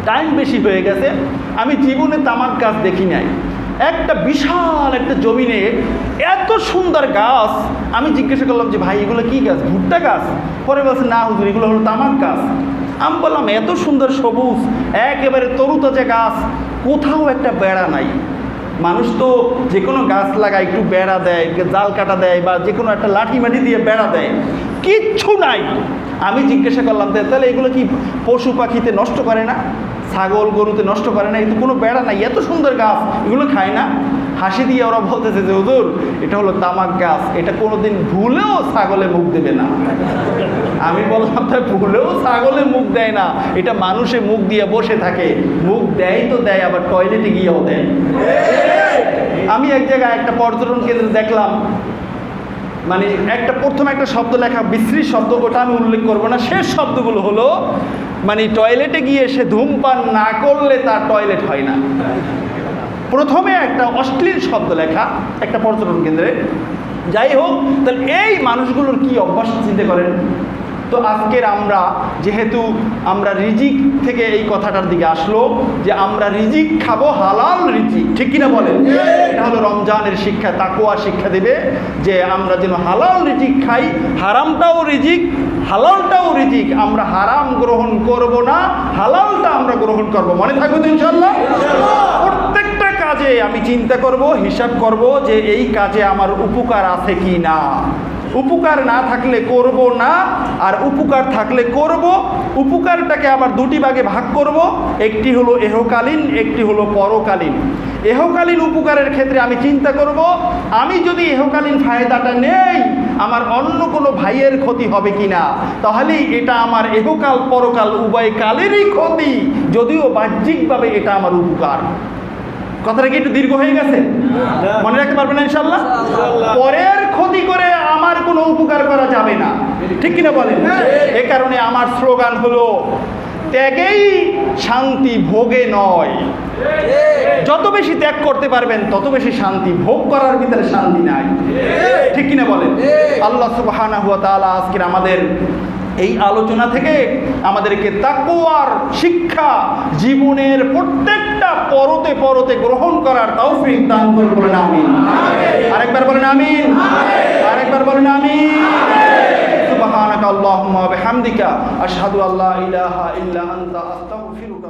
B: টাইম বেশি হয়ে গেছে, আমি জীবনে তামাক গাছ দেখি নাই। একটা বিশাল একটা জমিনে এত সুন্দর গাছ। আমি জিজ্ঞাসা করলাম যে ভাই এগুলো কি গাছ? ভুট্টা গাছ? পরে বলছে না হুজুর, এগুলো হলো তামাক গাছ। আমি বললাম এত সুন্দর সবুজ একেবারে তরুতাজা গাছ, কোথাও একটা বেড়া নাই। মানুষ তো যে কোনো গাছ লাগায়, একটু বেড়া দেয়, জাল কাটা দেয়, বা যে কোনো একটা লাঠি মাটি দিয়ে বেড়া দেয়, কিচ্ছু নাই। আমি জিজ্ঞাসা করলাম তাহলে এগুলো কি পশু পাখিতে নষ্ট করে না, ছাগল গরুতে নষ্ট করে না? কিন্তু কোনো বেড়া নাই, এত সুন্দর গাছ, এগুলো খায় না? হাসি দিয়ে ওরা বলতেছে যে হুজুর এটা হলো তামাক গাছ, এটা কোনোদিন ভুলেও ছাগলে মুখ দেবে না। আমি বললাম তাই ভুলেও ছাগলে মুখ দেয় না, এটা মানুষে মুখ দিয়ে বসে থাকে। মুখ দেয় তো দেয়, আবার টয়লেটে গিয়েও দেয়। আমি এক জায়গায় একটা পর্যটন কেন্দ্রে দেখলাম, মানে প্রথমে একটা শব্দ লেখা, বিশ্রী শব্দ, ওটা আমি উল্লেখ করবো না। শেষ শব্দগুলো হলো মানে টয়লেটে গিয়ে সে ধূমপান না করলে তার টয়লেট হয় না। প্রথমে একটা অশ্লীল শব্দ লেখা একটা পর্যটন কেন্দ্রে। যাই হোক, তাহলে এই মানুষগুলোর কি অভ্যাস চিন্তা করেন তো। আজকের আমরা যেহেতু আমরা রিজিক থেকে এই কথাটার দিকে আসলো যে আমরা রিজিক খাবো, হালাল রিজিক, ঠিক কিনা বলেন? এটা হলো রমজানের শিক্ষা, তাকওয়া শিক্ষা দেবে যে আমরা যেন হালাল রিজিক খাই। হারামটাও রিজিক, হালালটাও রিজিক। আমরা হারাম গ্রহণ করব না, হালালটা আমরা গ্রহণ করব। মনে থাকবে তো ইনশাআল্লাহ? প্রত্যেকটা কাজে আমি চিন্তা করব, হিসাব করব যে এই কাজে আমার উপকার আছে কি না। উপকার না থাকলে করব না, আর উপকার থাকলে করব। উপকারটাকে আবার দুটি ভাগে ভাগ করব, একটি হলো এহকালীন, একটি হলো পরকালীন। এহকালীন উপকারের ক্ষেত্রে আমি চিন্তা করব আমি যদি এহকালীন ফায়দাটা নেই, আমার অন্য কোনো ভাইয়ের ক্ষতি হবে কিনা, তাহলেই এটা আমার এহকাল পরকাল উভয় কালেরই ক্ষতি, যদিও বাহ্যিকভাবে এটা আমার উপকার। কথাটা কি একটু দীর্ঘ হয়ে গেছে? মনে রাখতে পারবেন না ইনশাআল্লাহ? পরের ক্ষতি করে আমার কোনো উপকার করা যাবে না, ঠিক কিনা বলেন? এ কারণে আমার স্লোগান হলো ত্যাগেই শান্তি, ভোগে নয়। যত বেশি ত্যাগ করতে পারবেন তত বেশি শান্তি, ভোগ করার ভিতরে শান্তি নাই, ঠিক কিনা বলেন? আল্লাহ সুবহানাহু ওয়া তাআলা আজকের আমাদের এই আলোচনা থেকে আমাদেরকে তাকওয়ার শিক্ষা জীবনের প্রত্যেকটা পরতে পরতে গ্রহণ করার তৌফিক দান করুন। আমিন। আরেকবার বলেন আমিন। আরেকবার বলেন আমিন। সুবহানাকা আল্লাহুম্মা ওয়া বিহামদিকা আশহাদু আল্লা ইলাহা ইল্লা আনতা আস্তাগফিরুকা